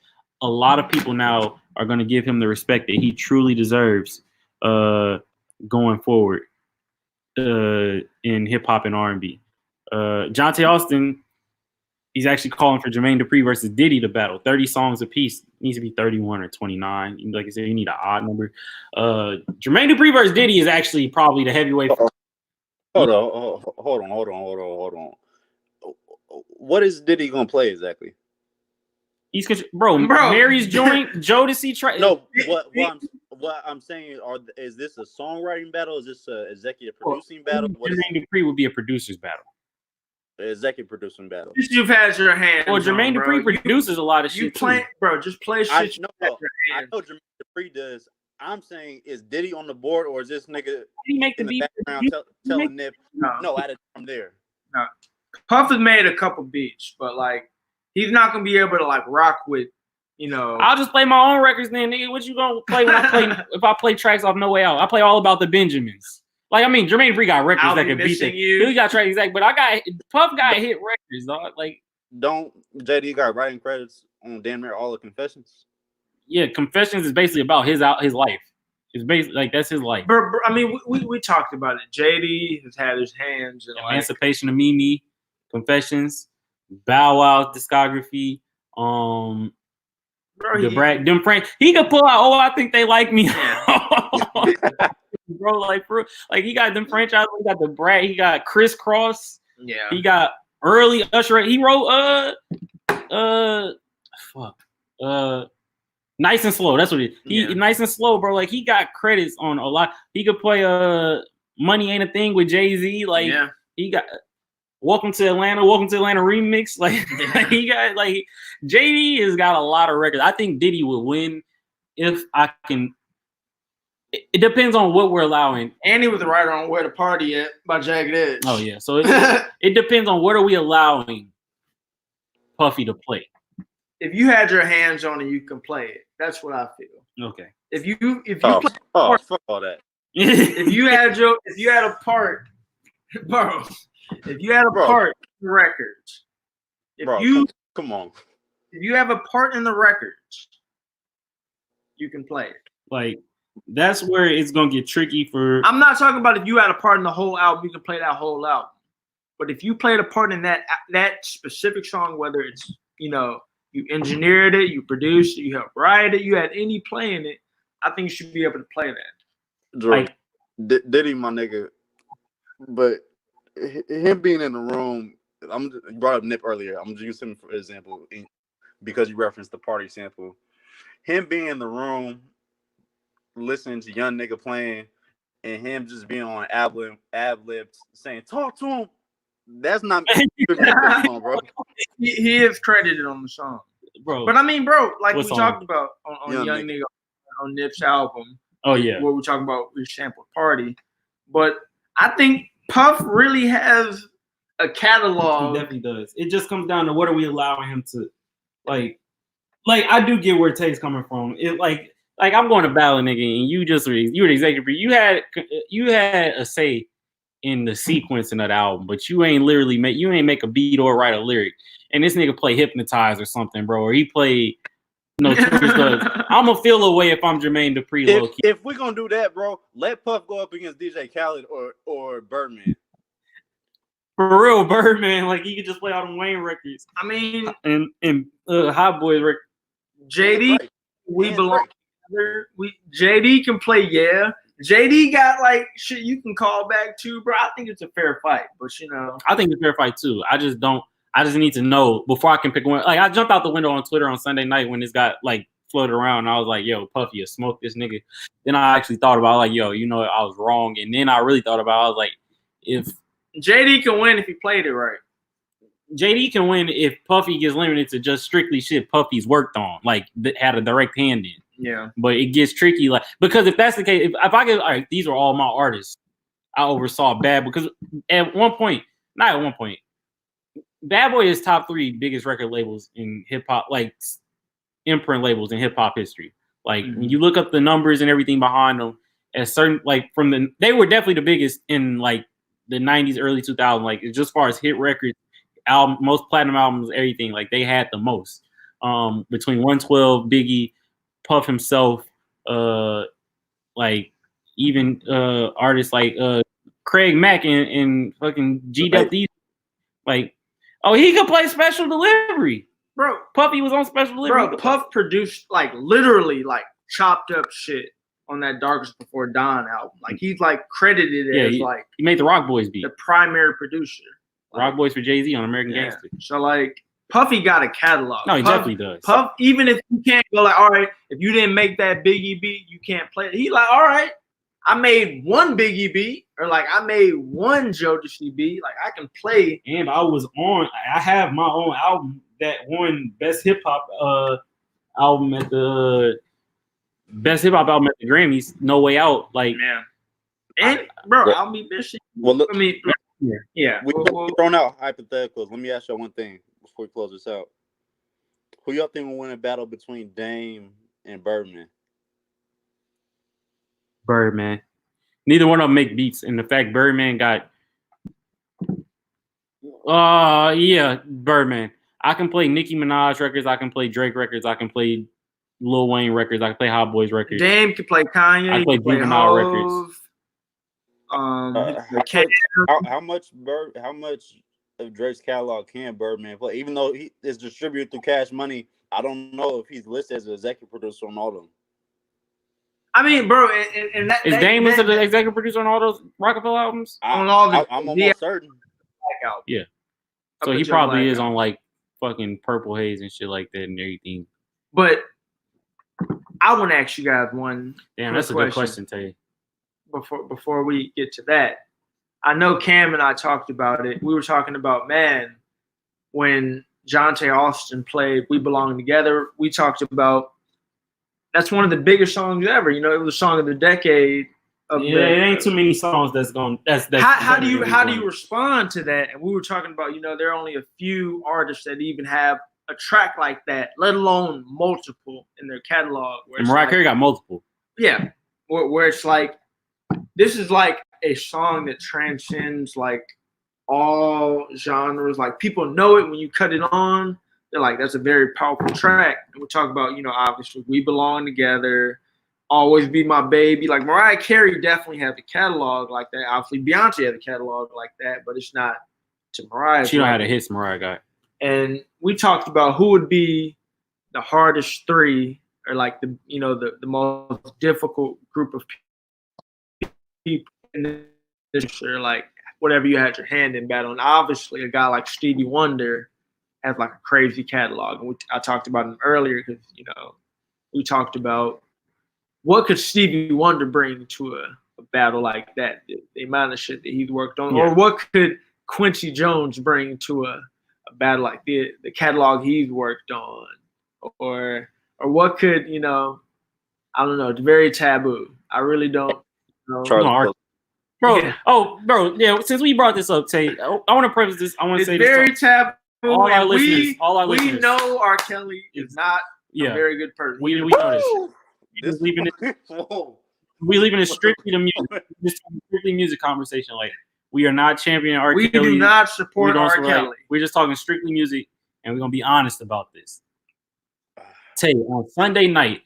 A lot of people now are going to give him the respect that he truly deserves going forward in hip hop and R&B. Jonte Austin, he's actually calling for Jermaine Dupri versus Diddy to battle. 30 songs apiece. It needs to be 31 or 29. Like I said, you need an odd number. Jermaine Dupri versus Diddy is actually probably the heavyweight. Hold on. What is Diddy gonna play exactly? He's Mary's Joint, Jodeci. No, what I'm saying is this a songwriting battle? Is this a executive producing battle? Jermaine Dupri would be a producer's battle. Executive producing battle. You've had your hands. Well, Jermaine Dupri produces a lot of shit. Just play shit. I know Jermaine Dupri does. I'm saying, is Diddy on the board, or is this nigga in the background telling Nip? No, at a time there. No, Puff has made a couple beats, but like he's not gonna be able to like rock with, I'll just play my own records then, nigga. What you gonna play when I play? If I play tracks off No Way Out, I play All About the Benjamins. Like, I mean, Jermaine Dupri got records that could beat that. He got tracks exact, but Puff got hit records, dog. Like, don't JD got writing credits on damn near all the Confessions? Yeah, Confessions is basically about his life. It's basically like that's his life. But I mean, we talked about it. JD has had his hands in Emancipation of Mimi, Confessions, Bow Wow's discography, them Frank. He could pull out. I think they like me. Bro, like for like he got them franchises. He got the Brad. He got Crisscross. Yeah. He got early Usher. He wrote Nice and Slow. That's what it is. Nice and Slow, bro. Like he got credits on a lot. He could play Money Ain't a Thing with Jay-Z. Like he got Welcome to Atlanta remix. Like he got like JD has got a lot of records. I think Diddy would win if I can. It depends on what we're allowing. And he was the writer on Where to Party At by Jagged Edge. Oh yeah, so it depends on what are we allowing Puffy to play. If you had your hands on it, you can play it. That's what I feel. Okay. If you play fuck all that. if you had a part, bro. If you had a part in the records, come on. If you have a part in the records, you can play it. Like that's where it's gonna get tricky for. I'm not talking about if you had a part in the whole album, you can play that whole album. But if you played a part in that specific song, whether it's you engineered it, you produced it, you helped write it, you had any play in it, I think you should be able to play that. Drew, Diddy, my nigga, but him being in the room, you brought up Nip earlier. I'm just using him for example because you referenced the party sample. Him being in the room, listening to young nigga playing, and him just being on ad libs saying "talk to him." That's not song, bro. He is credited on the song, bro. But I mean, bro, like we talked about on Young Nigga on Nip's album. Oh yeah, where we talking about we sampled Party, but I think Puff really has a catalog. He definitely does. It just comes down to what are we allowing him to like. I do get where Tate's coming from. It like I'm going to battle nigga, and you were the executive. You had a say in the sequencing of the album, but you ain't make a beat or write a lyric. And this nigga play Hypnotize or something, bro. Or he played No, Tours does. I'm gonna feel away if I'm Jermaine Dupri. Low key. If we're gonna do that, bro, let Puff go up against DJ Khaled or Birdman. For real, Birdman, like he could just play all them Wayne records. I mean, and Hot Boys records. JD, we belong together. JD can play, yeah. JD got like shit you can call back too, bro. I think it's a fair fight, but I think it's a fair fight too. I just need to know before I can pick one. Like I jumped out the window on Twitter on Sunday night when this got like floated around, and I was like, "Yo, Puffy, you smoke this nigga." Then I actually thought about like, "Yo, you know, I was wrong." And then I really thought about, I was like, if JD can win if he played it right. JD can win if Puffy gets limited to just strictly shit Puffy's worked on, like had a direct hand in. Yeah. But it gets tricky, like because if that's the case, if I get all right, these are all my artists. I oversaw Bad because at one point, not at one point, Bad Boy is top 3 biggest record labels in hip hop, like imprint labels in hip hop history. Like when you look up the numbers and everything behind them, at certain like they were definitely the biggest in like the 90s, early 2000s. Like just as far as hit records, most platinum albums, everything, like they had the most. Between 112, Biggie, Puff himself, like even artists like Craig Mack and fucking GWD, like, oh, he could play Special Delivery, bro. Puffy was on Special Delivery, bro. Puff produced like literally like chopped up shit on that Darkest Before Dawn album. Like he's like credited as like he made the Rock Boys beat, the primary producer. Rock Boys for Jay-Z on American Gangster. So like Puffy got a catalog. No, he definitely does. Puff, even if you can't go like, all right, if you didn't make that Biggie beat, you can't play it. He like, all right, I made one Biggie beat, or like I made one Jodeci beat. Like I can play. And I have my own album that won Best Hip Hop album at the Best Hip Hop album at the Grammys. No Way Out. Like, yeah. And bro, I'll be bitching. Well, look, I mean, yeah. We've thrown out hypotheticals. Let me ask y'all one thing before we close this out. Who y'all think will win a battle between Dame and Birdman? Birdman. Neither one of them make beats, and the fact Birdman got, Birdman. I can play Nicki Minaj records. I can play Drake records. I can play Lil Wayne records. I can play Hot Boys records. Dame can play Kanye. I can play Juvenile records. How much of Drake's catalog can Birdman play? Even though he is distributed through Cash Money, I don't know if he's listed as an executive producer on all of them. I mean, bro, and is Dame listed as the executive producer on all those Rockefeller albums? I'm almost certain. Yeah. So he probably is on like fucking Purple Haze and shit like that and everything. But I want to ask you guys one. Damn, that's a good question, Tay. Before we get to that, I know Cam and I talked about it. We were talking about, man, when Jonte Austin played "We Belong Together," we talked about that's one of the biggest songs ever. You know, it was a song of the decade. It ain't too many songs that's going. That's how do you respond to that? And we were talking about, you know, there are only a few artists that even have a track like that, let alone multiple in their catalog. And Mariah Carey got multiple. Yeah, where it's like, this is like a song that transcends like all genres. Like people know it when you cut it on. They're like, that's a very powerful track. And we're talking about, you know, obviously We Belong Together, Always Be My Baby. Like Mariah Carey definitely has a catalog like that. Obviously Beyonce has a catalog like that, but it's not to Mariah. She don't have the hits Mariah got. And we talked about who would be the hardest 3, or like the, you know, the most difficult group of people in this, or like whatever you had your hand in battle. And obviously a guy like Stevie Wonder has like a crazy catalog. And I talked about him earlier because, you know, we talked about what could Stevie Wonder bring to a battle like that, the amount of shit that he's worked on, or what could Quincy Jones bring to a battle like the catalog he's worked on, or what could, you know, I don't know, it's very taboo. I really don't know. Bro, yeah. Yeah, since we brought this up, Tay, I want to preface this. I want to say it's very taboo. All our listeners, we know R. Kelly is not a very good person. We know this. We leaving it strictly to music. Just strictly music conversation. Like, we are not championing R. Kelly. We do not support R. Kelly. We're just talking strictly music, and we're gonna be honest about this. tell you, on Sunday night,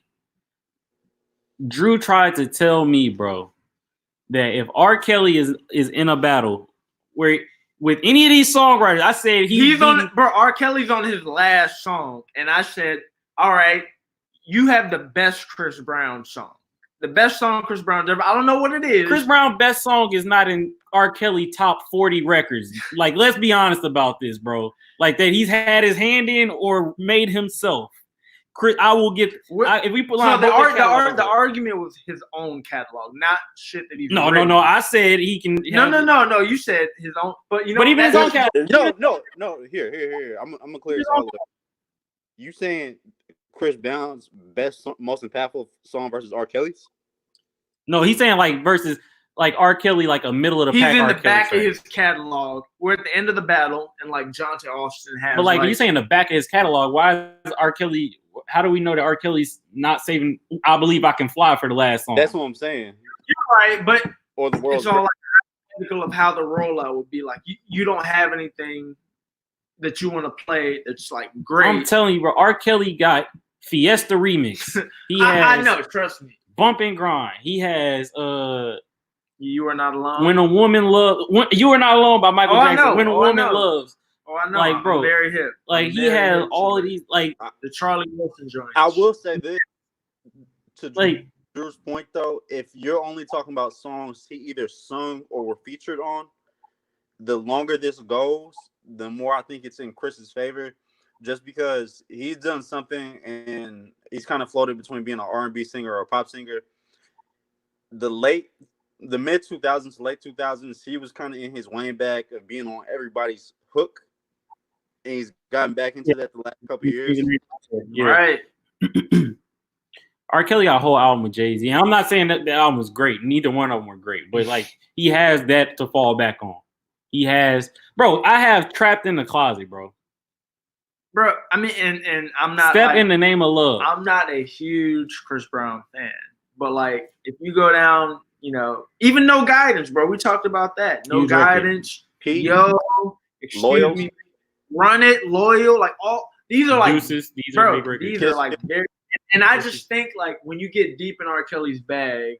Drew tried to tell me, bro, that if R. Kelly is in a battle where with any of these songwriters, I said he's on. Bro, R. Kelly's on his last song, and I said, all right, you have the best Chris Brown song. The best song Chris Brown ever. I don't know what it is. Chris Brown's best song is not in R. Kelly top 40 records. Like, let's be honest about this, bro. Like that he's had his hand in or made himself. Chris, I will get if we put so the argument was his own catalog, not shit that he's no. I said he can. No. You said his own, but you know, but even his own catalog. No. Here. I'm gonna clear this all up. You saying Chris Brown's best, most impactful song versus R. Kelly's? No, he's saying like versus like R. Kelly, like a middle of the pack. He's in the back of his catalog. We're at the end of the battle, and like Jonte Austin has. But like you saying the back of his catalog, why is R. Kelly? How do we know that R. Kelly's not saving I Believe I Can Fly for the last song? That's what I'm saying. You're right, but or the world. It's all like typical of how the rollout would be. Like you don't have anything that you want to play that's like great. I'm telling you, bro. R. Kelly got Fiesta Remix. He has I know, trust me. Bump and Grind. He has You Are Not Alone. When a Woman Loves. You Are Not Alone by Michael Jackson. When a Woman Loves. Oh, I know. Like, bro, very hip. Like he has all of these, like the Charlie Wilson joints. I will say this to like Drew's point though, if you're only talking about songs he either sung or were featured on, the longer this goes, the more I think it's in Chris's favor. Just because he's done something and he's kind of floated between being an R&B singer or a pop singer. The mid 2000s, late 2000s, he was kind of in his wane back of being on everybody's hook. And he's gotten back into that the last couple of years. Yeah. Right. R. Kelly got a whole album with Jay-Z. I'm not saying that the album was great. Neither one of them were great. But, like, he has that to fall back on. He has – bro, I have Trapped in the Closet, bro. Bro, I mean, and I'm not – Step in the Name of Love. I'm not a huge Chris Brown fan. But, like, if you go down, you know, even No Guidance, bro. We talked about that. No Guidance. Yo, excuse me. Run It, Loyal, like all these are like Deuces, these are big records. These are like very, and I just think like when you get deep in R. Kelly's bag,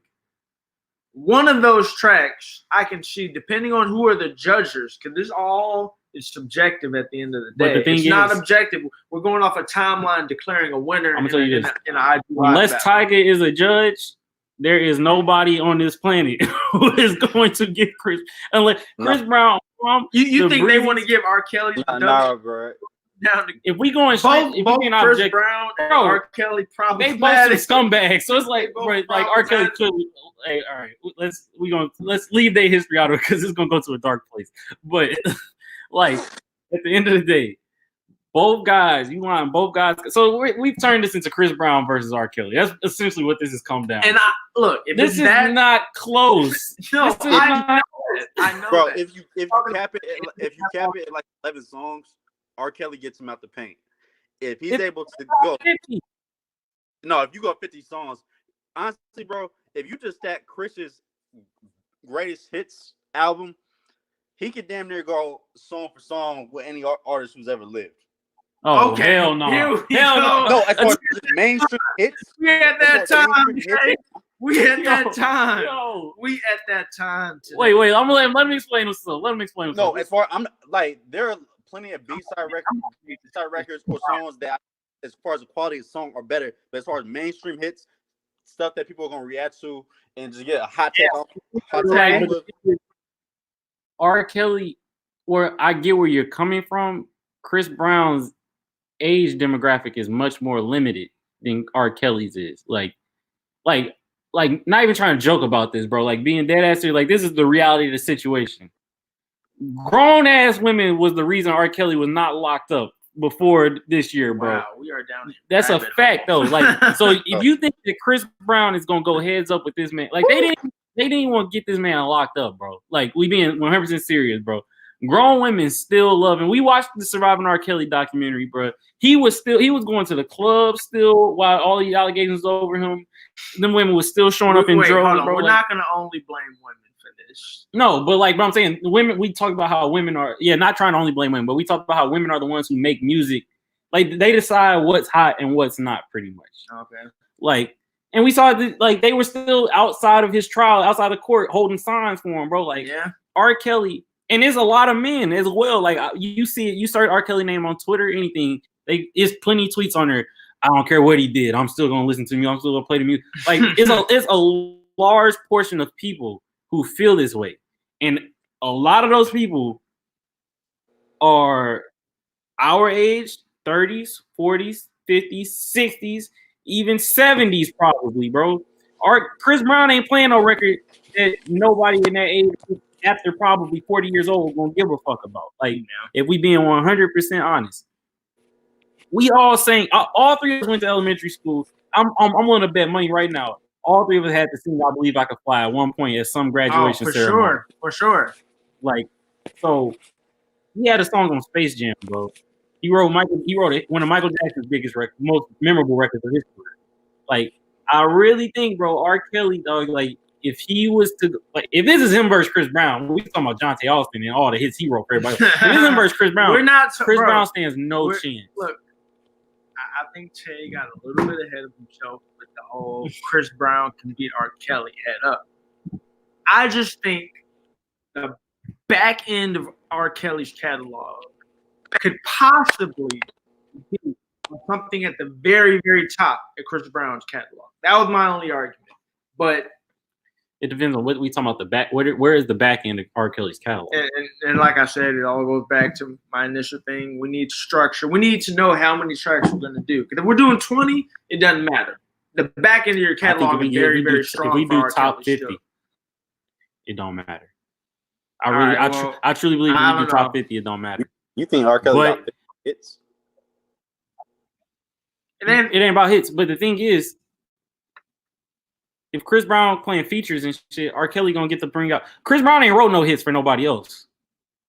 one of those tracks I can see depending on who are the judges, because this all is subjective at the end of the day. But the thing it's not objective. We're going off a timeline declaring a winner. I'm gonna tell you this: unless Tyga is a judge, there is nobody on this planet who is going to give Chris unless Chris Brown. You think they want to give R. Kelly? No, bro. If we going both Chris Brown and R. Kelly probably they both some scumbags. So it's like, bro, like R. Kelly could. Hey, all right, let's leave their history out of it because it's gonna go to a dark place. But like at the end of the day, both guys, you want both guys. So we've turned this into Chris Brown versus R. Kelly. That's essentially what this has come down. And if this is not close. No, I know. Bro, that. if you cap it at like 11 songs, R. Kelly gets him out the paint. If he's able to go 50. No, if you go 50 songs, honestly, bro, if you just stack Chris's greatest hits album, he could damn near go song for song with any artist who's ever lived. Oh, okay. Hell no. Hell no. No, as far as mainstream hits. We at that time. We at that time. Today. Wait. I'm gonna let me explain what's up. No, as far I'm like, there are plenty of B-side records or songs that, as far as the quality of the song, are better. But as far as mainstream hits, stuff that people are gonna react to and just get a hot take on. R. Kelly, where I get where you're coming from, Chris Brown's age demographic is much more limited than R. Kelly's is. Like not even trying to joke about this, bro. Like being dead ass, like this is the reality of the situation. Grown ass women was the reason R. Kelly was not locked up before this year, bro. Wow, we are down. That's a fact, though. Like, so if you think that Chris Brown is gonna go heads up with this man, like they didn't want to get this man locked up, bro. Like we being 100% serious, bro. Grown women still love him. We watched the Surviving R. Kelly documentary, bro. He was going to the club still while all the allegations over him. Them women was still showing up in droves, bro. We're not gonna only blame women for this. No, but like, but I'm saying, women. We talk about how women are, not trying to only blame women, but we talk about how women are the ones who make music Like they decide what's hot and what's not, pretty much. Okay. Like, and we saw that like they were still outside of his trial, outside of court, holding signs for him, bro. Like R. Kelly, and there's a lot of men as well. Like you see it, you search R. Kelly name on Twitter, anything. There's plenty of tweets on there. I don't care what he did. I'm still gonna listen to me. I'm still gonna play the music. Like it's a large portion of people who feel this way, and a lot of those people are our age, 30s, 40s, 50s, 60s, even 70s, probably, bro. Chris Brown ain't playing no record that nobody in that age after probably 40 years old gonna give a fuck about. Like, if we being 100% honest. We all saying all three of us went to elementary school. I'm willing to bet money right now. All three of us had to sing "I Believe I Could Fly" at one point at some graduation ceremony. For sure. Like, so he had a song on Space Jam, bro. He wrote one of Michael Jackson's biggest records, most memorable records of his career. Like, I really think, bro, R. Kelly, dog, like, if he was to, like, if this is him versus Chris Brown, we talking about Jonte Austin and all the hits he wrote for everybody. If this is him versus Chris Brown, Chris Brown stands no chance. Look, I think Tay got a little bit ahead of himself with the whole Chris Brown can beat R. Kelly head up. I just think the back end of R. Kelly's catalog could possibly be something at the very, very top at Chris Brown's catalog. That was my only argument. But it depends on what we talking about. The back, where is the back end of R. Kelly's catalog? And like I said, it all goes back to my initial thing. We need structure. We need to know how many tracks we're going to do. Because if we're doing 20, it doesn't matter. The back end of your catalog is very, very strong. If we do top 50, it don't matter. I truly believe if we do top 50, it don't matter. You think R. Kelly got hits? It ain't about hits. But the thing is, if Chris Brown playing features and shit, R. Kelly gonna get to bring out. Chris Brown ain't wrote no hits for nobody else.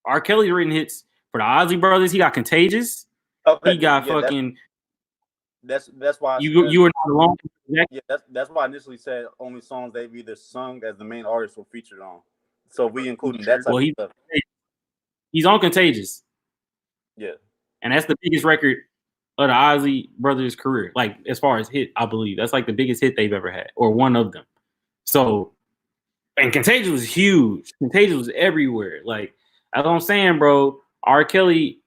R. Kelly written hits for the Ozzy Brothers. He got Contagious. Okay, he got fucking. That's why you were not alone. Yeah, that's why I initially said only songs they've either sung as the main artist or featured on. So we including that type of stuff. He's on Contagious. Yeah, and that's the biggest record of the Ozzy Brothers' career, like as far as hit, I believe that's like the biggest hit they've ever had, or one of them. So, and Contagious was huge. Contagious was everywhere. Like that's what I'm saying, bro. R. Kelly,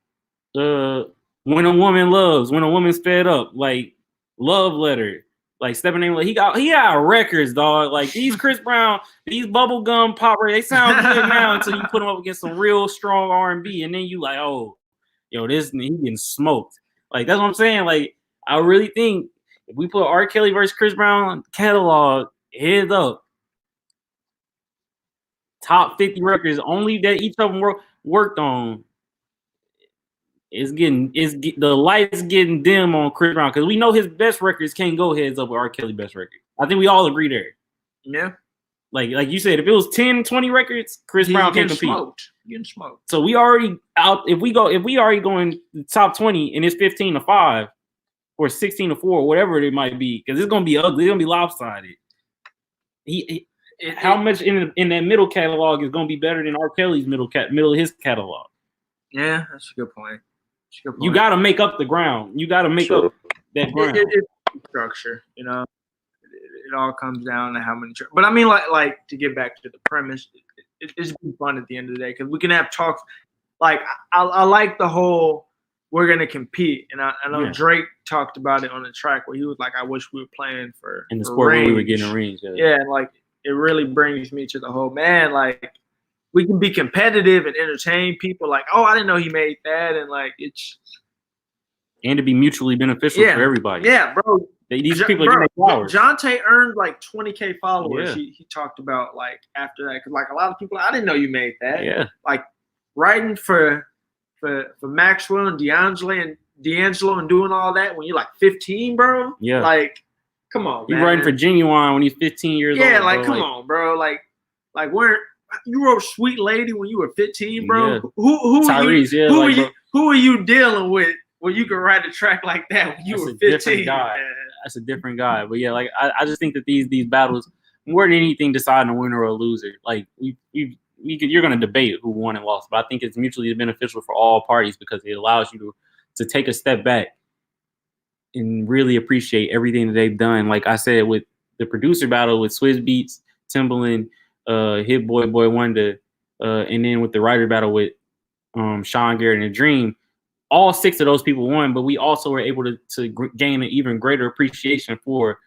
when a woman loves, when a woman's fed up, like Love Letter, like Stepping In. He got records, dog. Like these Chris Brown, these bubblegum pop, they sound good now until you put them up against some real strong R&B, and then you like, oh, yo, he getting smoked. Like, that's what I'm saying. Like, I really think if we put R. Kelly versus Chris Brown catalog, heads up, top 50 records, only that each of them worked on, the light's getting dim on Chris Brown because we know his best records can't go heads up with R. Kelly's best record. I think we all agree there. Yeah. Like you said, if it was 10, 20 records, Chris Brown can't compete. Getting smoked. So we already out. If we already going the top 20 and it's 15-5 or 16-4, whatever it might be, because it's gonna be ugly. It's gonna be lopsided. How much in that middle catalog is gonna be better than R. Kelly's middle of his catalog? Yeah, that's a good point. You got to make up the ground. You got to make up that ground. It's structure, you know. It all comes down to how many. But I mean, like to get back to the premise, it's been fun at the end of the day because we can have talks. Like I like the whole we're gonna compete, and I know Drake talked about it on the track where he was like, "I wish we were playing for in the sport where we were getting a range." Yeah, and like it really brings me to the whole man. Like we can be competitive and entertain people. Like, oh, I didn't know he made that, and like it's and to be mutually beneficial for everybody. Yeah, bro. These people are getting flowers. Jonte earned like 20K followers. Yeah. He talked about like after that because like a lot of people, I didn't know you made that. Yeah, like writing for Maxwell and D'Angelo and doing all that when you're like 15, bro. Yeah, like come on, you writing for Genuine when he's 15 years old. Yeah, like come on, bro. Like where you wrote Sweet Lady when you were 15, bro. Yeah. Who Tyrese, who are you dealing with when you can write a track like that when you were 15? That's a different guy. But yeah, like I just think that these battles, more than anything, deciding a winner or a loser. Like you're going to debate who won and lost, but I think it's mutually beneficial for all parties because it allows you to take a step back and really appreciate everything that they've done. Like I said, with the producer battle with Swizz Beatz, Timbaland, Hit Boy, Boy Wonder, and then with the writer battle with Sean Garrett and The Dream, all 6 of those people won, but we also were able to gain an even greater appreciation for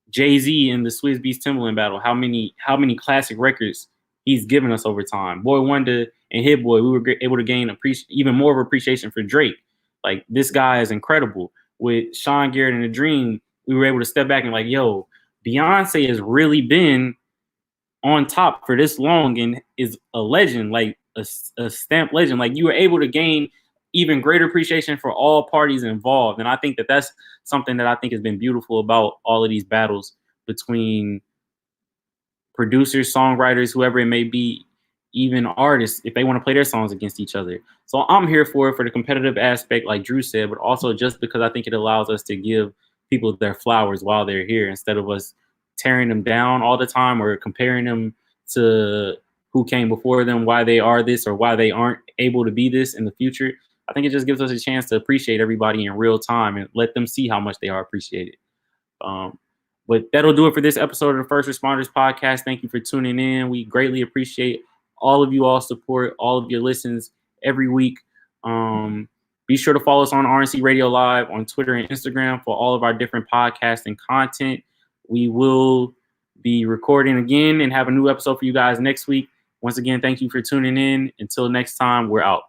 Jay-Z in the Swizz Beatz Timbaland battle. How many classic records he's given us over time. Boy Wonder and Hit Boy, we were able to gain even more of appreciation for Drake. Like, this guy is incredible. With Sean Garrett and The Dream, we were able to step back and like, yo, Beyonce has really been on top for this long and is a legend, like a stamped legend. Like, you were able to gain even greater appreciation for all parties involved. And I think that that's something that I think has been beautiful about all of these battles between producers, songwriters, whoever it may be, even artists, if they want to play their songs against each other. So I'm here for the competitive aspect, like Drew said, but also just because I think it allows us to give people their flowers while they're here, instead of us tearing them down all the time or comparing them to who came before them, why they are this or why they aren't able to be this in the future. I think it just gives us a chance to appreciate everybody in real time and let them see how much they are appreciated. But that'll do it for this episode of the First Responders Podcast. Thank you for tuning in. We greatly appreciate all of you all support, all of your listens every week. Be sure to follow us on RNC Radio Live on Twitter and Instagram for all of our different podcasts and content. We will be recording again and have a new episode for you guys next week. Once again, thank you for tuning in. Until next time, we're out.